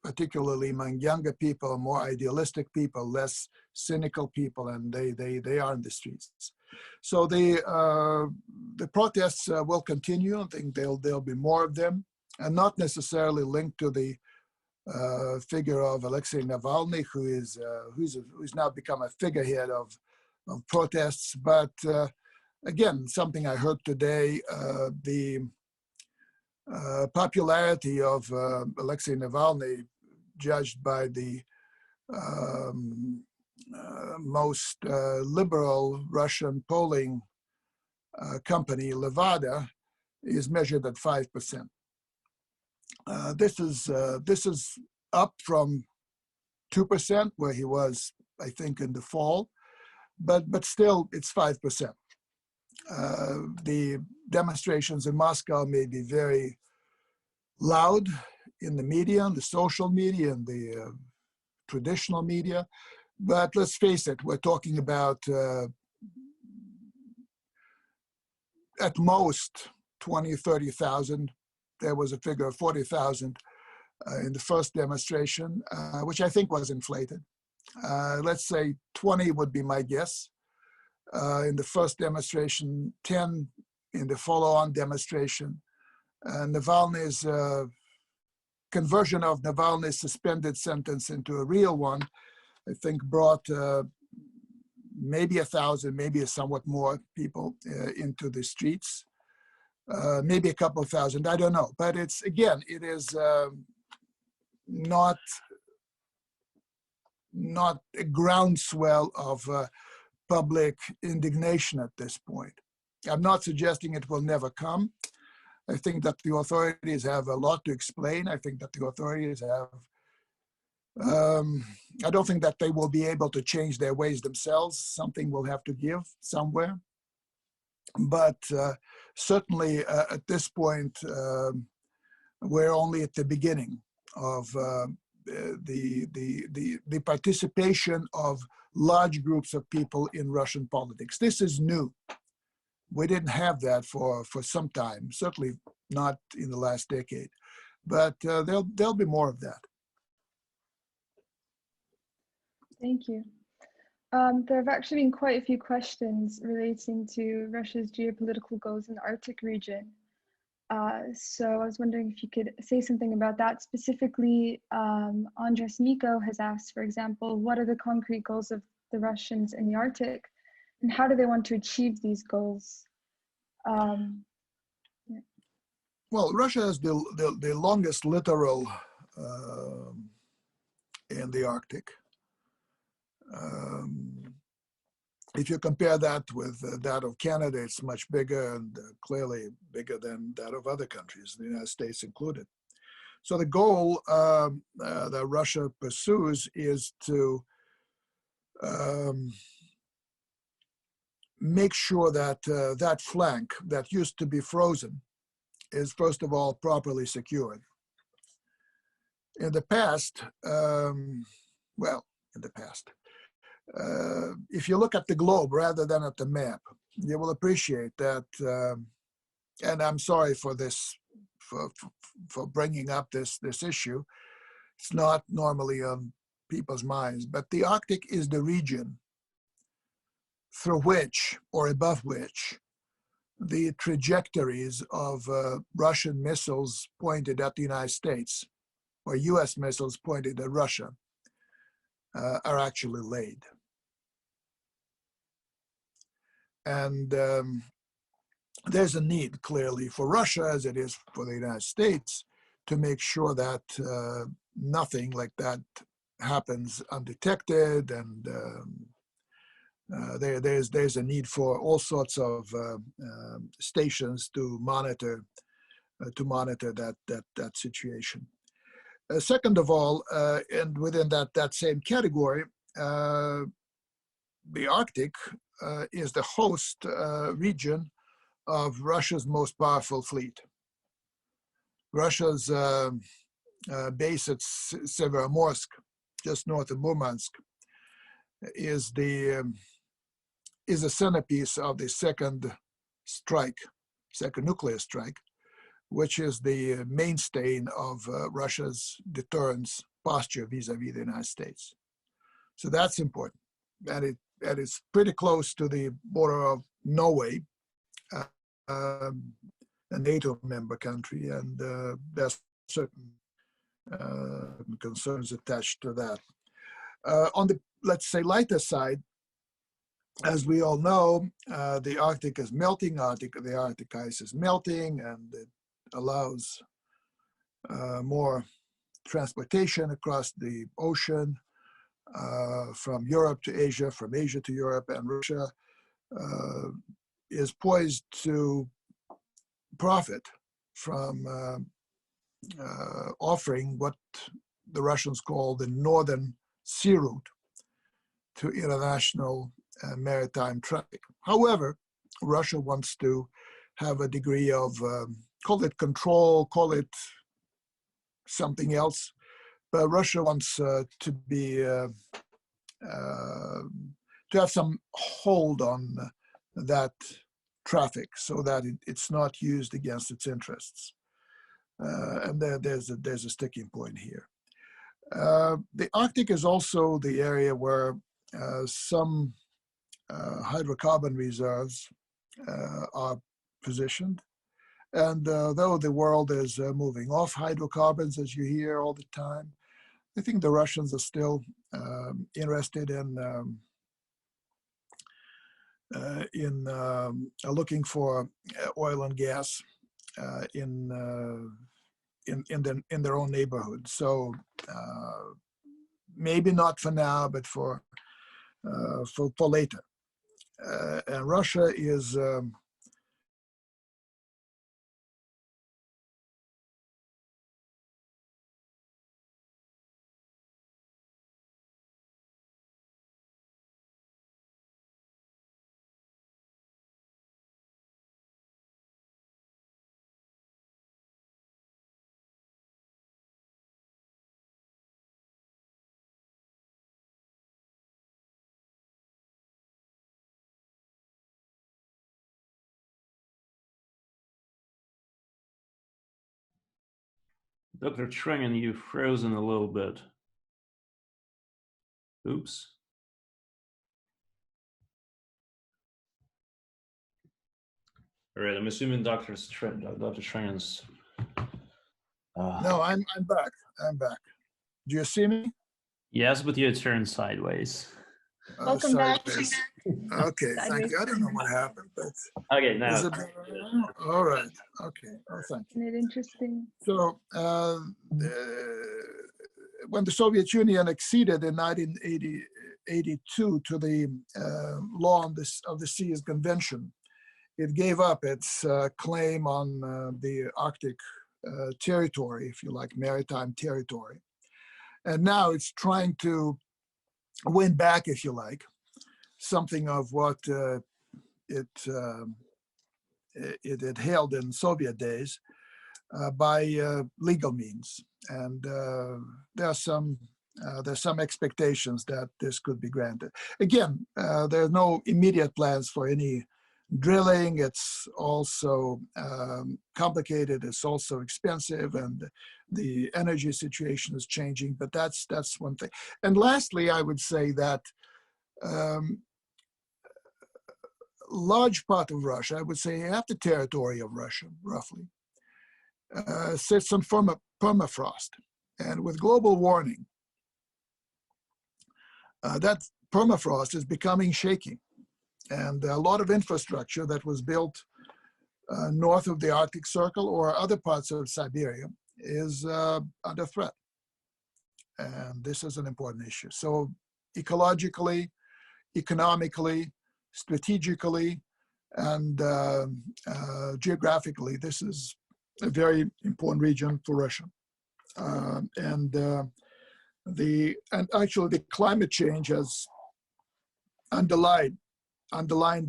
S1: particularly among younger people, more idealistic people, less cynical people, and they are in the streets. So the protests will continue. I think there'll be more of them, and not necessarily linked to the figure of Alexei Navalny, who's now become a figurehead of protests. But again, something I heard today, the popularity of Alexei Navalny, judged by the most liberal Russian polling company, Levada, is measured at 5%. This is up from 2%, where he was, I think, in the fall, but still it's 5%. The demonstrations in Moscow may be very loud in the media, in the social media, and the traditional media, but let's face it, we're talking about at most 20, 30,000. There was a figure of 40,000 in the first demonstration, which I think was inflated. Let's say 20 would be my guess. In the first demonstration, 10 in the follow-on demonstration. Navalny's conversion of Navalny's suspended sentence into a real one, I think, brought maybe 1,000, maybe somewhat more people into the streets. Maybe a couple of thousand, I don't know. But it's, again, it is not a groundswell of public indignation at this point. I'm not suggesting it will never come. I think that the authorities have a lot to explain. I think that the authorities have, I don't think that they will be able to change their ways themselves. Something will have to give somewhere. But certainly at this point, we're only at the beginning of the participation of large groups of people in Russian politics. This is new. We didn't have that for some time, certainly not in the last decade, but there'll be more of that.
S2: Thank you. There have actually been quite a few questions relating to Russia's geopolitical goals in the Arctic region. So I was wondering if you could say something about that. Specifically, Andres Miko has asked, for example, what are the concrete goals of the Russians in the Arctic, and how do they want to achieve these goals? Yeah.
S1: Well, Russia has the longest littoral in the Arctic. If you compare that with that of Canada, it's much bigger and clearly bigger than that of other countries, the United States included. So the goal that Russia pursues is to make sure that that flank that used to be frozen is, first of all, properly secured. In the past, if you look at the globe rather than at the map, you will appreciate that, and I'm sorry for this, for bringing up this issue. It's not normally on people's minds, but the Arctic is the region through which, or above which, the trajectories of Russian missiles pointed at the United States, or US missiles pointed at Russia, are actually laid. And there's a need, clearly, for Russia, as it is for the United States, to make sure that nothing like that happens undetected, and there's a need for all sorts of stations to monitor that situation. Second of all, and within that same category, the Arctic is the host region of Russia's most powerful fleet. Russia's base at Severomorsk, just north of Murmansk, is a centerpiece of the second nuclear strike, which is the mainstay of Russia's deterrence posture vis-a-vis the United States. So that's important. And it's pretty close to the border of Norway, a NATO member country, and there's certain concerns attached to that. On the, let's say, lighter side, as we all know, the Arctic is melting, the Arctic ice is melting, and it allows more transportation across the ocean from Europe to Asia, from Asia to Europe, and Russia is poised to profit from offering what the Russians call the Northern Sea Route to international maritime traffic. However, Russia wants to have a degree of, call it control, call it something else, but Russia wants to be, to have some hold on that traffic so that it's not used against its interests. And there's a sticking point here. The Arctic is also the area where some hydrocarbon reserves are positioned. And though the world is moving off hydrocarbons, as you hear all the time, I think the Russians are still interested in looking for oil and gas in their own neighborhood. So maybe not for now, but for later. And Russia is
S3: Dr. Trenin, you've frozen a little bit. Oops. All right, I'm assuming Dr. Tren's.
S1: No, I'm back. I'm back. Do you see me?
S3: Yes, but you turned sideways.
S2: Welcome back.
S1: Sideways. Okay, thank
S2: Sideways.
S1: you. I don't know what happened, but
S3: Okay, now.
S1: is it all right? Okay. Oh, thank you.
S2: Isn't it interesting?
S1: So when the Soviet Union acceded in 1982 to the law of the Seas Convention, it gave up its claim on the Arctic territory, if you like, maritime territory. And now it's trying to win back, if you like, something of what it had held in Soviet days by legal means. And there's some expectations that this could be granted. Again, there are no immediate plans for any drilling. It's also complicated. It's also expensive, and the energy situation is changing. But that's one thing. And lastly, I would say that large part of Russia, I would say half the territory of Russia, roughly, sits on permafrost. And with global warming, that permafrost is becoming shaky. And a lot of infrastructure that was built north of the Arctic Circle or other parts of Siberia is under threat. And this is an important issue. So ecologically, economically, strategically, and geographically, this is a very important region for Russia. And actually the climate change has underlined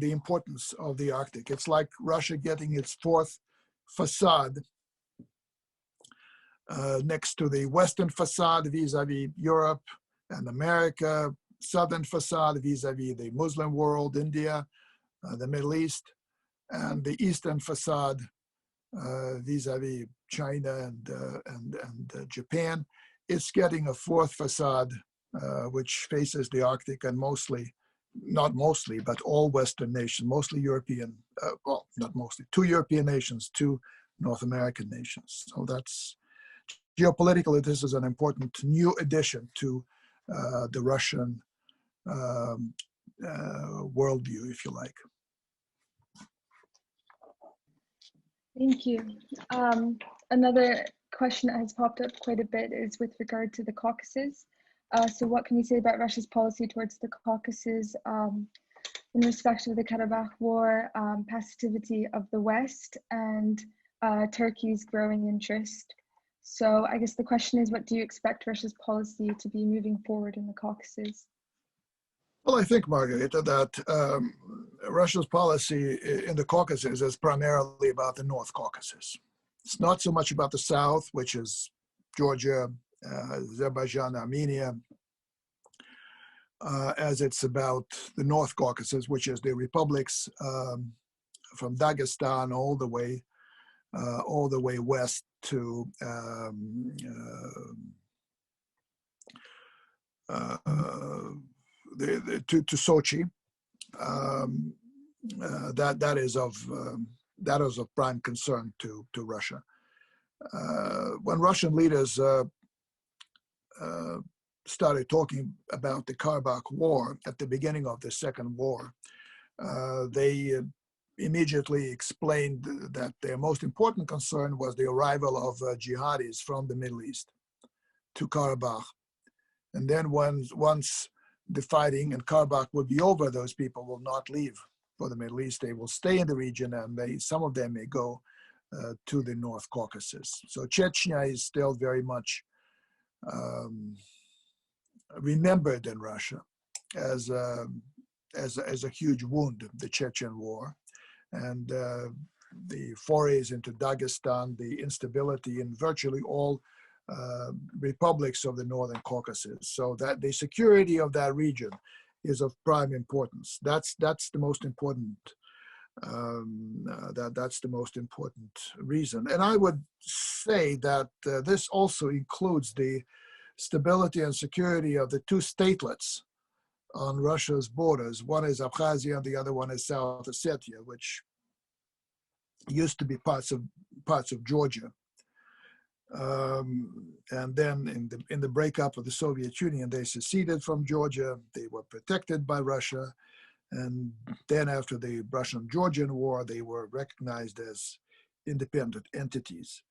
S1: the importance of the Arctic. It's like Russia getting its fourth facade next to the Western facade vis-a-vis Europe and America, Southern facade vis-a-vis the Muslim world, India, the Middle East, and the Eastern facade vis-a-vis China and Japan. It's getting a fourth facade which faces the Arctic, and not mostly, but all Western nations, mostly European, well, not mostly, 2 European nations, 2 North American nations. So that's, geopolitically, this is an important new addition to the Russian worldview, if you like.
S2: Thank you. Another question that has popped up quite a bit is with regard to the Caucasus. So what can we say about Russia's policy towards the Caucasus in respect of the Karabakh War, passivity of the West, and Turkey's growing interest? So I guess the question is, what do you expect Russia's policy to be moving forward in the Caucasus?
S1: Well, I think, Margarita, that Russia's policy in the Caucasus is primarily about the North Caucasus. It's not so much about the South, which is Georgia, Azerbaijan, Armenia, as it's about the North Caucasus, which is the republics from Dagestan all the way west to to Sochi. That is of prime concern to Russia. When Russian leaders started talking about the Karabakh War at the beginning of the Second War, they immediately explained that their most important concern was the arrival of jihadis from the Middle East to Karabakh. And then once the fighting in Karabakh will be over, those people will not leave for the Middle East. They will stay in the region, and some of them may go to the North Caucasus. So Chechnya is still very much remembered in Russia as a huge wound, the Chechen War, and the forays into Dagestan, the instability in virtually all republics of the Northern Caucasus. So that the security of that region is of prime importance. That's the most important. That's the most important reason. And I would say that this also includes the stability and security of the 2 statelets on Russia's borders. One is Abkhazia and the other one is South Ossetia, which used to be parts of Georgia. And then in the breakup of the Soviet Union, they seceded from Georgia. They were protected by Russia. And then after the Russian-Georgian War, they were recognized as independent entities.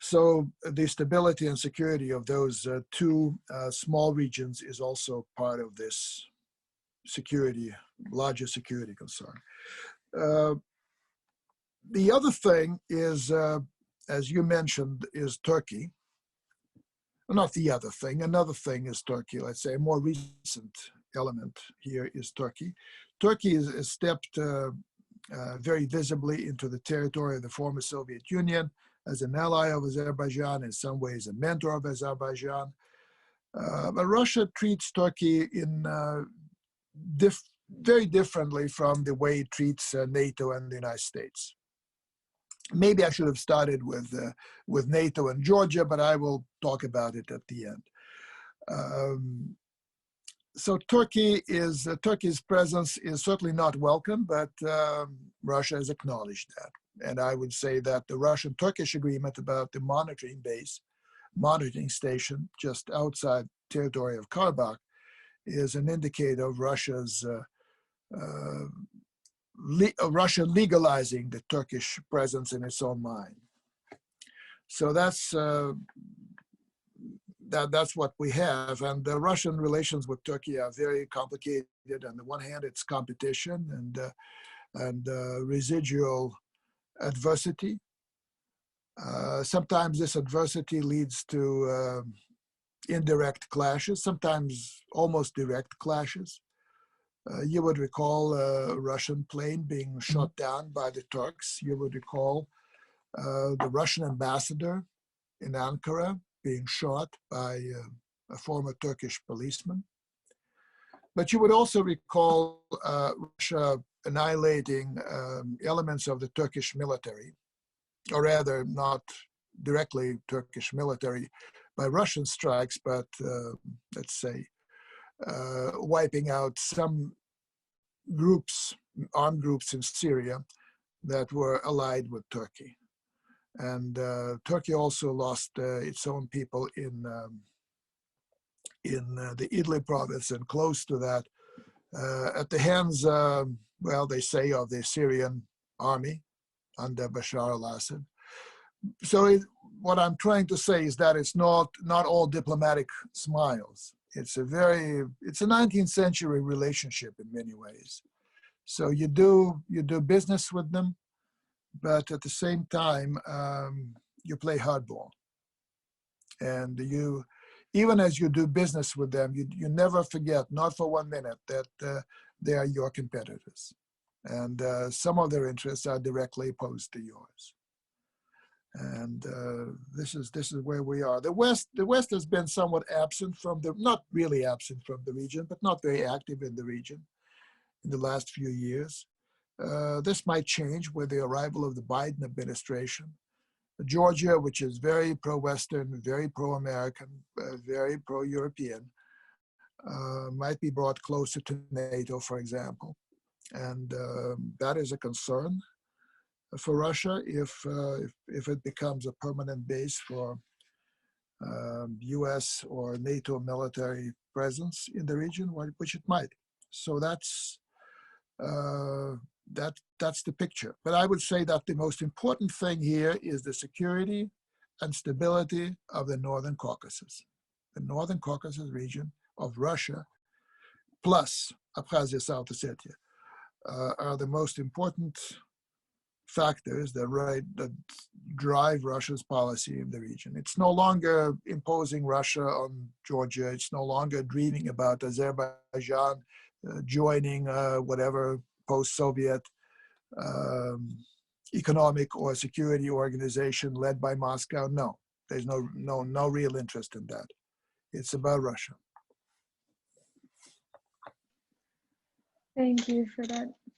S1: So the stability and security of those two small regions is also part of this larger security concern. The other thing is, as you mentioned, is Turkey. Not the other thing, another thing is Turkey. Let's say a more recent element here is Turkey. Turkey has stepped very visibly into the territory of the former Soviet Union as an ally of Azerbaijan, in some ways a mentor of Azerbaijan. But Russia treats Turkey in very differently from the way it treats NATO and the United States. Maybe I should have started with NATO and Georgia, but I will talk about it at the end. So Turkey's presence is certainly not welcome, but Russia has acknowledged that. And I would say that the Russian-Turkish agreement about the monitoring station just outside territory of Karabakh is an indicator of Russia legalizing the Turkish presence in its own mind. So that's what we have. And the Russian relations with Turkey are very complicated. On the one hand, it's competition and residual adversity. Sometimes this adversity leads to indirect clashes, sometimes almost direct clashes. You would recall a Russian plane being shot down by the Turks. You would recall the Russian ambassador in Ankara being shot by a former Turkish policeman. But you would also recall Russia annihilating elements of the Turkish military, or rather not directly Turkish military by Russian strikes, but let's say wiping out some groups, armed groups in Syria that were allied with Turkey. And Turkey also lost its own people in the Idlib province and close to that at the hands, well, they say, of the Syrian army under Bashar al-Assad. So what I'm trying to say is that it's not all diplomatic smiles. It's a 19th century relationship in many ways. So you do business with them, but at the same time, you play hardball. And even as you do business with them, you never forget, not for 1 minute, that they are your competitors. And some of their interests are directly opposed to yours. And this is where we are. The West has been somewhat absent not really absent from the region, but not very active in the region in the last few years. This might change with the arrival of the Biden administration. Georgia, which is very pro-Western, very pro-American, very pro-European, might be brought closer to NATO, for example. And that is a concern for Russia if it becomes a permanent base for US or NATO military presence in the region, which it might. So that's the picture. But I would say that the most important thing here is the security and stability of the Northern Caucasus. The Northern Caucasus region of Russia, plus Abkhazia, South Ossetia, are the most important factors that drive Russia's policy in the region. It's no longer imposing Russia on Georgia. It's no longer dreaming about Azerbaijan joining whatever post-Soviet economic or security organization led by Moscow. No, there's no real interest in that. It's about Russia.
S2: Thank you for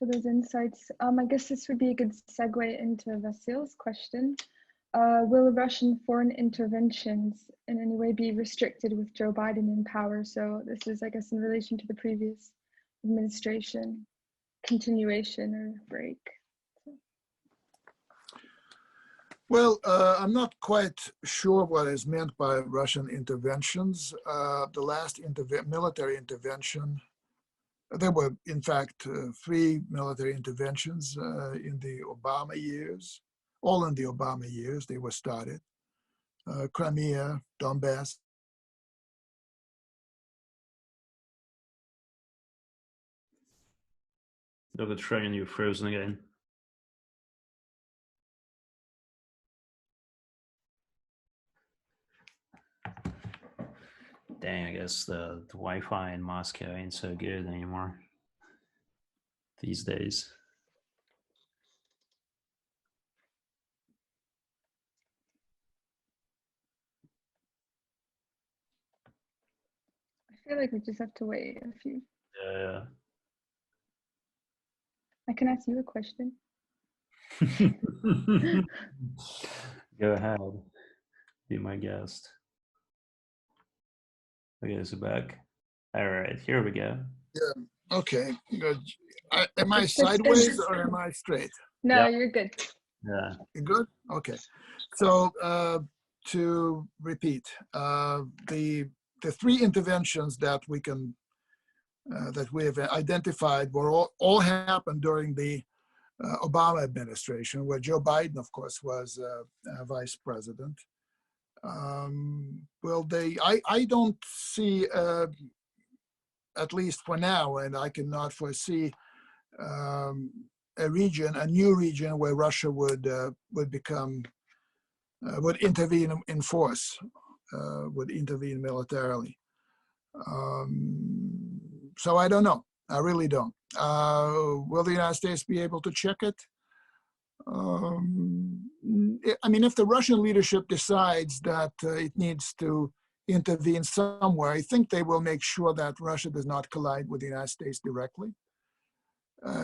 S2: those insights. I guess this would be a good segue into Vasil's question. Will Russian foreign interventions in any way be restricted with Joe Biden in power? So this is, I guess, in relation to the previous administration, continuation or break.
S1: Well, I'm not quite sure what is meant by Russian interventions. The last military intervention, there were, in fact, 3 military interventions in the Obama years. All in the Obama years, they were started. Crimea, Donbass.
S3: Dr. Trenin, you're frozen again. Dang, I guess the Wi-Fi in Moscow ain't so good anymore these days.
S2: I feel like we just have to wait a few.
S3: Yeah.
S2: I can ask you a question.
S3: Go ahead. Be my guest. Okay, so back. All right, here we go.
S1: Yeah. Okay. Good. Am I
S2: It's
S1: sideways or am I straight?
S2: No,
S3: Yeah.
S2: you're good.
S3: Yeah.
S1: You good? Okay. So to repeat, the 3 interventions that we can that we have identified were all happened during the Obama administration, where Joe Biden, of course, was vice president. Well, I don't see, at least for now, and I cannot foresee a new region where Russia would become would intervene in force, would intervene militarily. So I don't know. I really don't. Will the United States be able to check it? I mean, if the Russian leadership decides that it needs to intervene somewhere, I think they will make sure that Russia does not collide with the United States directly.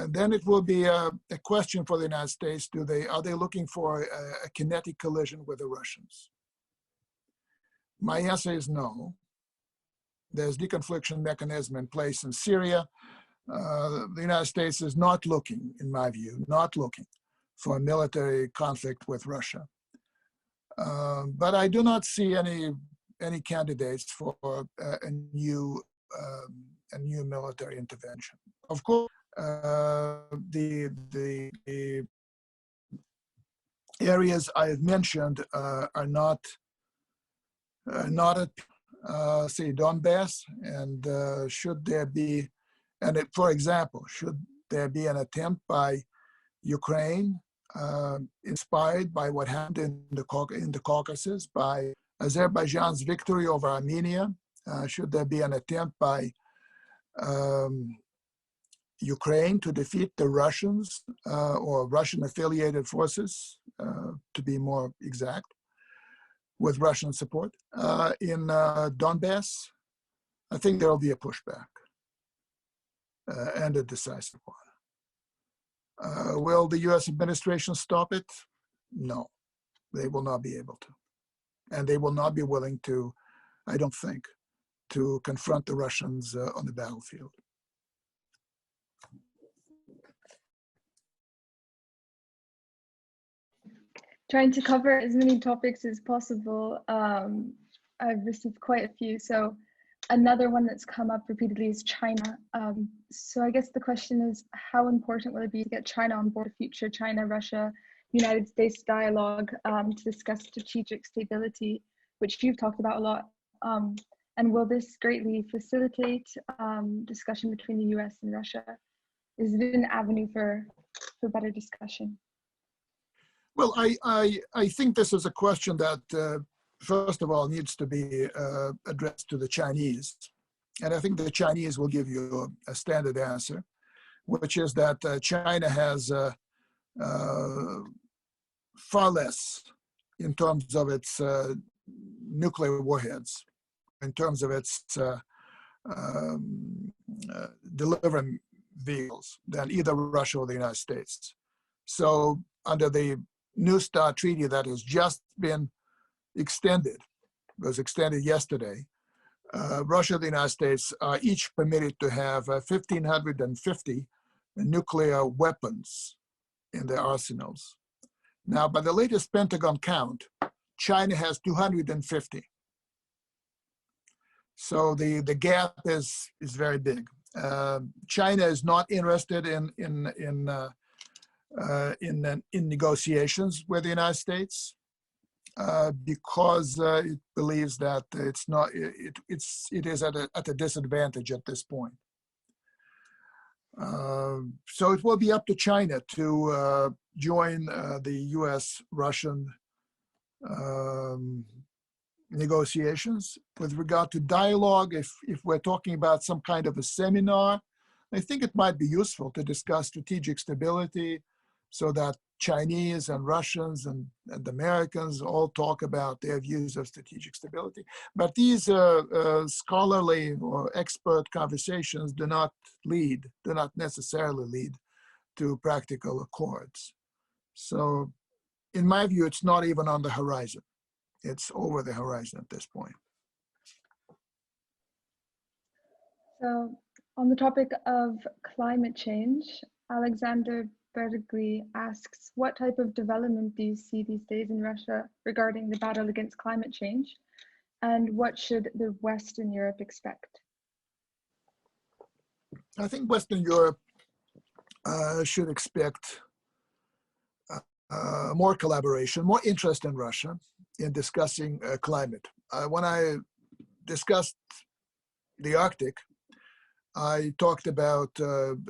S1: Then it will be a question for the United States: are they looking for a kinetic collision with the Russians? My answer is no. There's deconfliction mechanism in place in Syria. The United States is not looking, in my view, not looking for a military conflict with Russia. But I do not see any candidates for a new military intervention. Of course, the areas I have mentioned are not at say Donbass, and should there be, for example, should there be an attempt by Ukraine, inspired by what happened in the Caucasus, by Azerbaijan's victory over Armenia, should there be an attempt by Ukraine to defeat the Russians or Russian-affiliated forces, to be more exact, with Russian support in Donbass, I think there will be a pushback and a decisive one. Will the U.S. administration stop it? No, they will not be able to. And they will not be willing to, I don't think, to confront the Russians on the battlefield.
S2: Trying to cover as many topics as possible. I've received quite a few. So another one that's come up repeatedly is China. So I guess the question is, how important will it be to get China on board a future China, Russia, United States dialogue to discuss strategic stability, which you've talked about a lot? And will this greatly facilitate discussion between the US and Russia? Is it an avenue for better discussion?
S1: Well, I think this is a question that, first of all, needs to be addressed to the Chinese. And I think the Chinese will give you a standard answer, which is that China has far less in terms of its nuclear warheads, in terms of its delivering vehicles than either Russia or the United States. So under the New START treaty that has just been extended, was extended yesterday, Russia and the United States are each permitted to have 1,550 nuclear weapons in their arsenals. Now, by the latest Pentagon count, China has 250. So the gap is very big. China is not interested in negotiations with the United States because it believes that it is at a disadvantage at this point. So it will be up to China to join the U.S.-Russian negotiations. With regard to dialogue, if we're talking about some kind of a seminar, I think it might be useful to discuss strategic stability so that Chinese and Russians and Americans all talk about their views of strategic stability. But these scholarly or expert conversations do not necessarily lead to practical accords. So in my view, it's not even on the horizon. It's over the horizon at this point.
S2: So on the topic of climate change, Alexander Bergley asks, what type of development do you see these days in Russia regarding the battle against climate change? And what should the Western Europe expect?
S1: I think Western Europe should expect more collaboration, more interest in Russia in discussing climate. When I discussed the Arctic, I talked about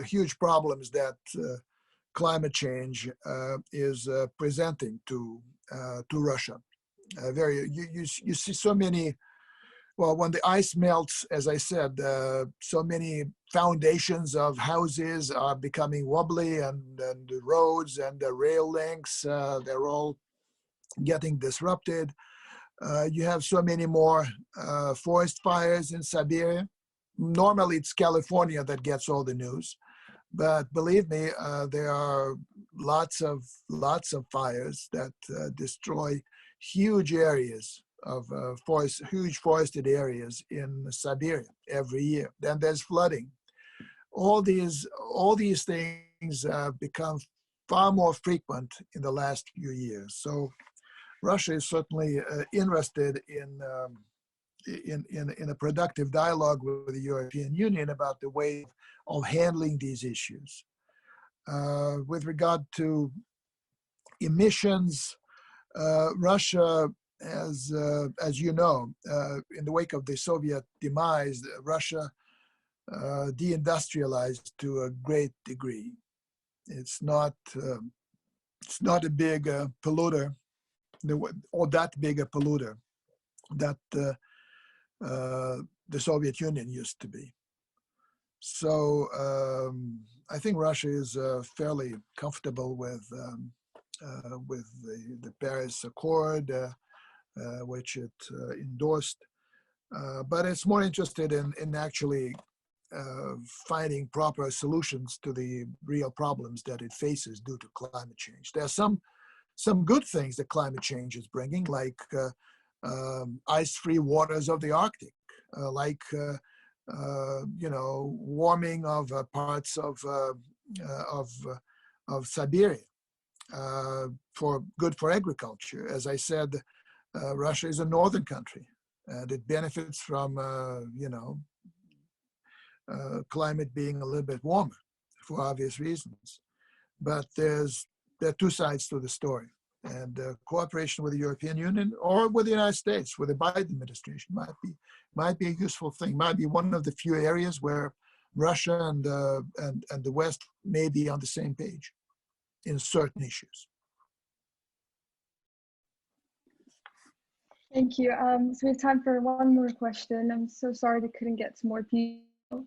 S1: huge problems that climate change is presenting to Russia. You see so many. Well, when the ice melts, as I said, so many foundations of houses are becoming wobbly, and the roads and the rail links, they're all getting disrupted. You have so many more forest fires in Siberia. Normally, it's California that gets all the news, but believe me, there are lots of fires that destroy huge areas of huge forested areas in Siberia every year. Then there's flooding. All these things become far more frequent in the last few years. So Russia is certainly interested in a productive dialogue with the European Union about the way of handling these issues. With regard to emissions, Russia, as you know, in the wake of the Soviet demise, Russia deindustrialized to a great degree. It's not a big polluter, or that big a polluter that the Soviet Union used to be. So I think Russia is fairly comfortable with the Paris Accord, which it endorsed, but it's more interested in actually finding proper solutions to the real problems that it faces due to climate change. There are some good things that climate change is bringing, like ice-free waters of the Arctic, like warming of parts of Siberia, good for agriculture. As I said, Russia is a northern country, and it benefits from climate being a little bit warmer for obvious reasons. But there are two sides to the story, and cooperation with the European Union or with the United States, with the Biden administration, might be a useful thing. Might be one of the few areas where Russia and the West may be on the same page in certain issues.
S2: Thank you. So we have time for one more question. I'm so sorry we couldn't get to more people,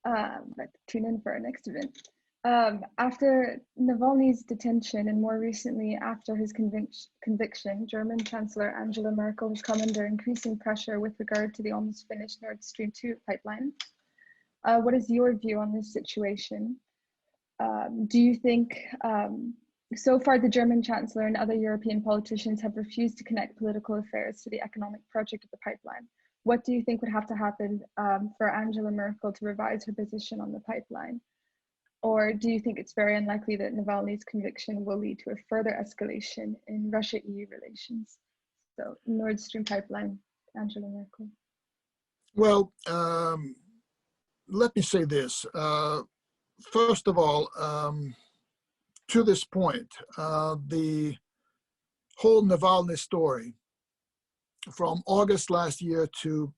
S2: but tune in for our next event. After Navalny's detention and more recently after his conviction, German Chancellor Angela Merkel has come under increasing pressure with regard to the almost finished Nord Stream 2 pipeline. What is your view on this situation? Do you think, so far the German Chancellor and other European politicians have refused to connect political affairs to the economic project of the pipeline. What do you think would have to happen for Angela Merkel to revise her position on the pipeline? Or do you think it's very unlikely that Navalny's conviction will lead to a further escalation in Russia-EU relations? So Nord Stream pipeline, Angela Merkel.
S1: Well, let me say this. First of all, to this point, the whole Navalny story from August last year to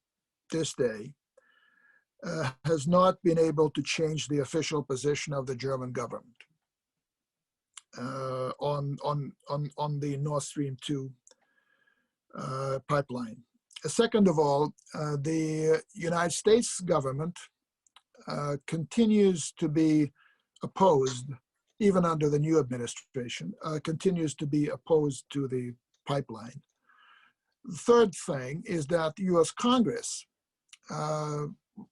S1: this day has not been able to change the official position of the German government on the Nord Stream 2 pipeline. Second of all, the United States government continues to be opposed, even under the new administration, continues to be opposed to the pipeline. The third thing is that the US Congress,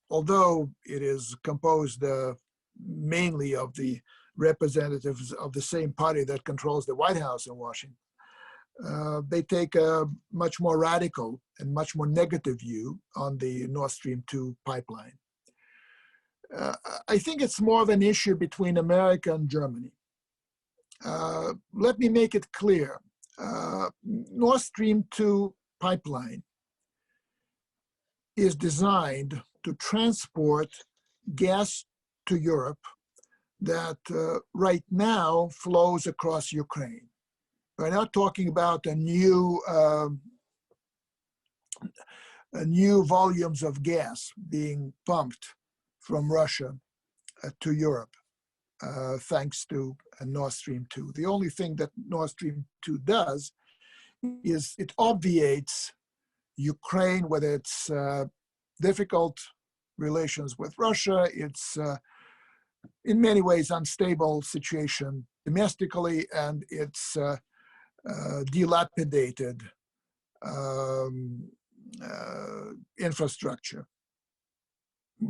S1: although it is composed mainly of the representatives of the same party that controls the White House in Washington, they take a much more radical and much more negative view on the Nord Stream 2 pipeline. I think it's more of an issue between America and Germany. Let me make it clear. Nord Stream 2 pipeline is designed to transport gas to Europe that right now flows across Ukraine. We're not talking about a new volumes of gas being pumped from Russia to Europe, thanks to Nord Stream 2. The only thing that Nord Stream 2 does is it obviates Ukraine with its difficult relations with Russia, its in many ways unstable situation domestically, and its dilapidated infrastructure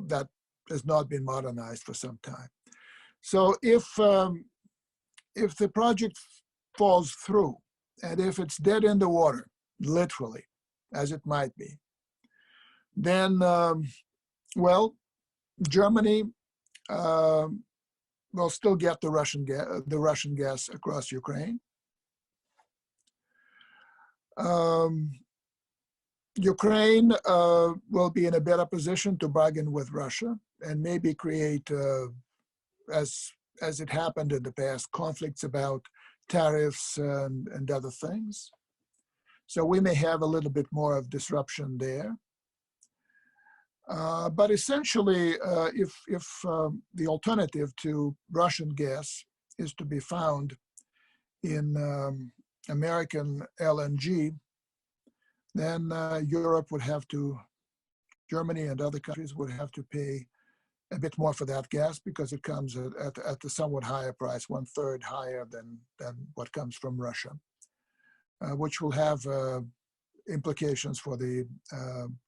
S1: that has not been modernized for some time. So if the project falls through, and if it's dead in the water, literally, as it might be, then, well, Germany will still get the Russian gas across Ukraine. Ukraine will be in a better position to bargain with Russia and maybe create, as it happened in the past, conflicts about tariffs and other things. So we may have a little bit more of disruption there. But essentially, if the alternative to Russian gas is to be found in American LNG, then Europe would have to, Germany and other countries would have to pay a bit more for that gas because it comes at a somewhat higher price, 1/3 higher than what comes from Russia, which will have implications for the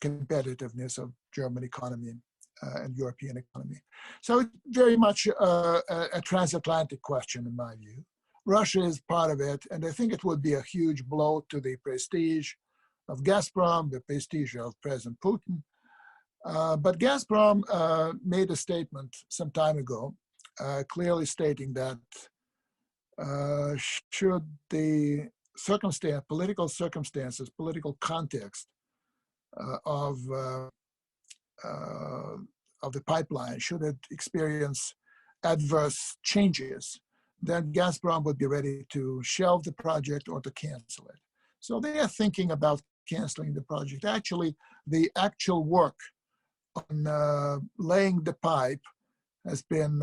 S1: competitiveness of German economy and European economy. So it's very much a transatlantic question in my view. Russia is part of it, and I think it would be a huge blow to the prestige of Gazprom, the prestige of President Putin. But Gazprom made a statement some time ago, clearly stating that should the political circumstances, political context of the pipeline, should it experience adverse changes, then Gazprom would be ready to shelve the project or to cancel it. So they are thinking about canceling the project. Actually, the actual work on laying the pipe has been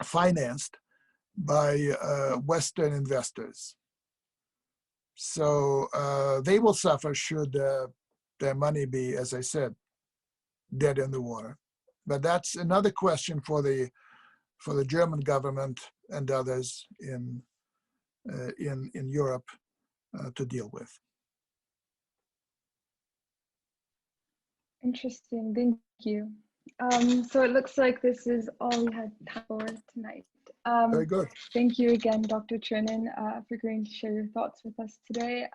S1: financed by Western investors. So they will suffer should their money be, as I said, dead in the water. But that's another question for the German government and others in Europe to deal with.
S2: Interesting, thank you. So it looks like this is all we had time for tonight.
S1: Very good.
S2: Thank you again, Dr. Trenin, for agreeing to share your thoughts with us today.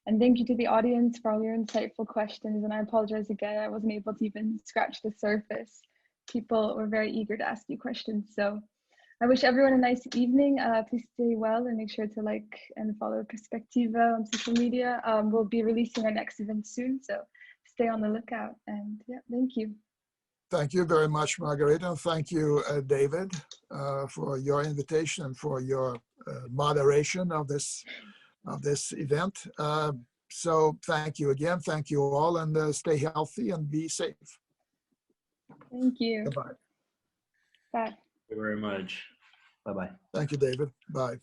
S2: And thank you to the audience for all your insightful questions. And I apologize again, I wasn't able to even scratch the surface. people were very eager to ask you questions. So I wish everyone a nice evening. Please stay well and make sure to like and follow Perspectiva on social media. We'll be releasing our next event soon, so stay on the lookout. And yeah, thank you.
S1: Thank you very much, Margarita. And thank you, David, for your invitation and for your moderation of this event. So thank you again. Thank you all, and stay healthy and be safe.
S2: Thank you.
S1: Goodbye.
S2: Bye.
S3: Thank you very much. Bye-bye.
S1: Thank you, David. Bye.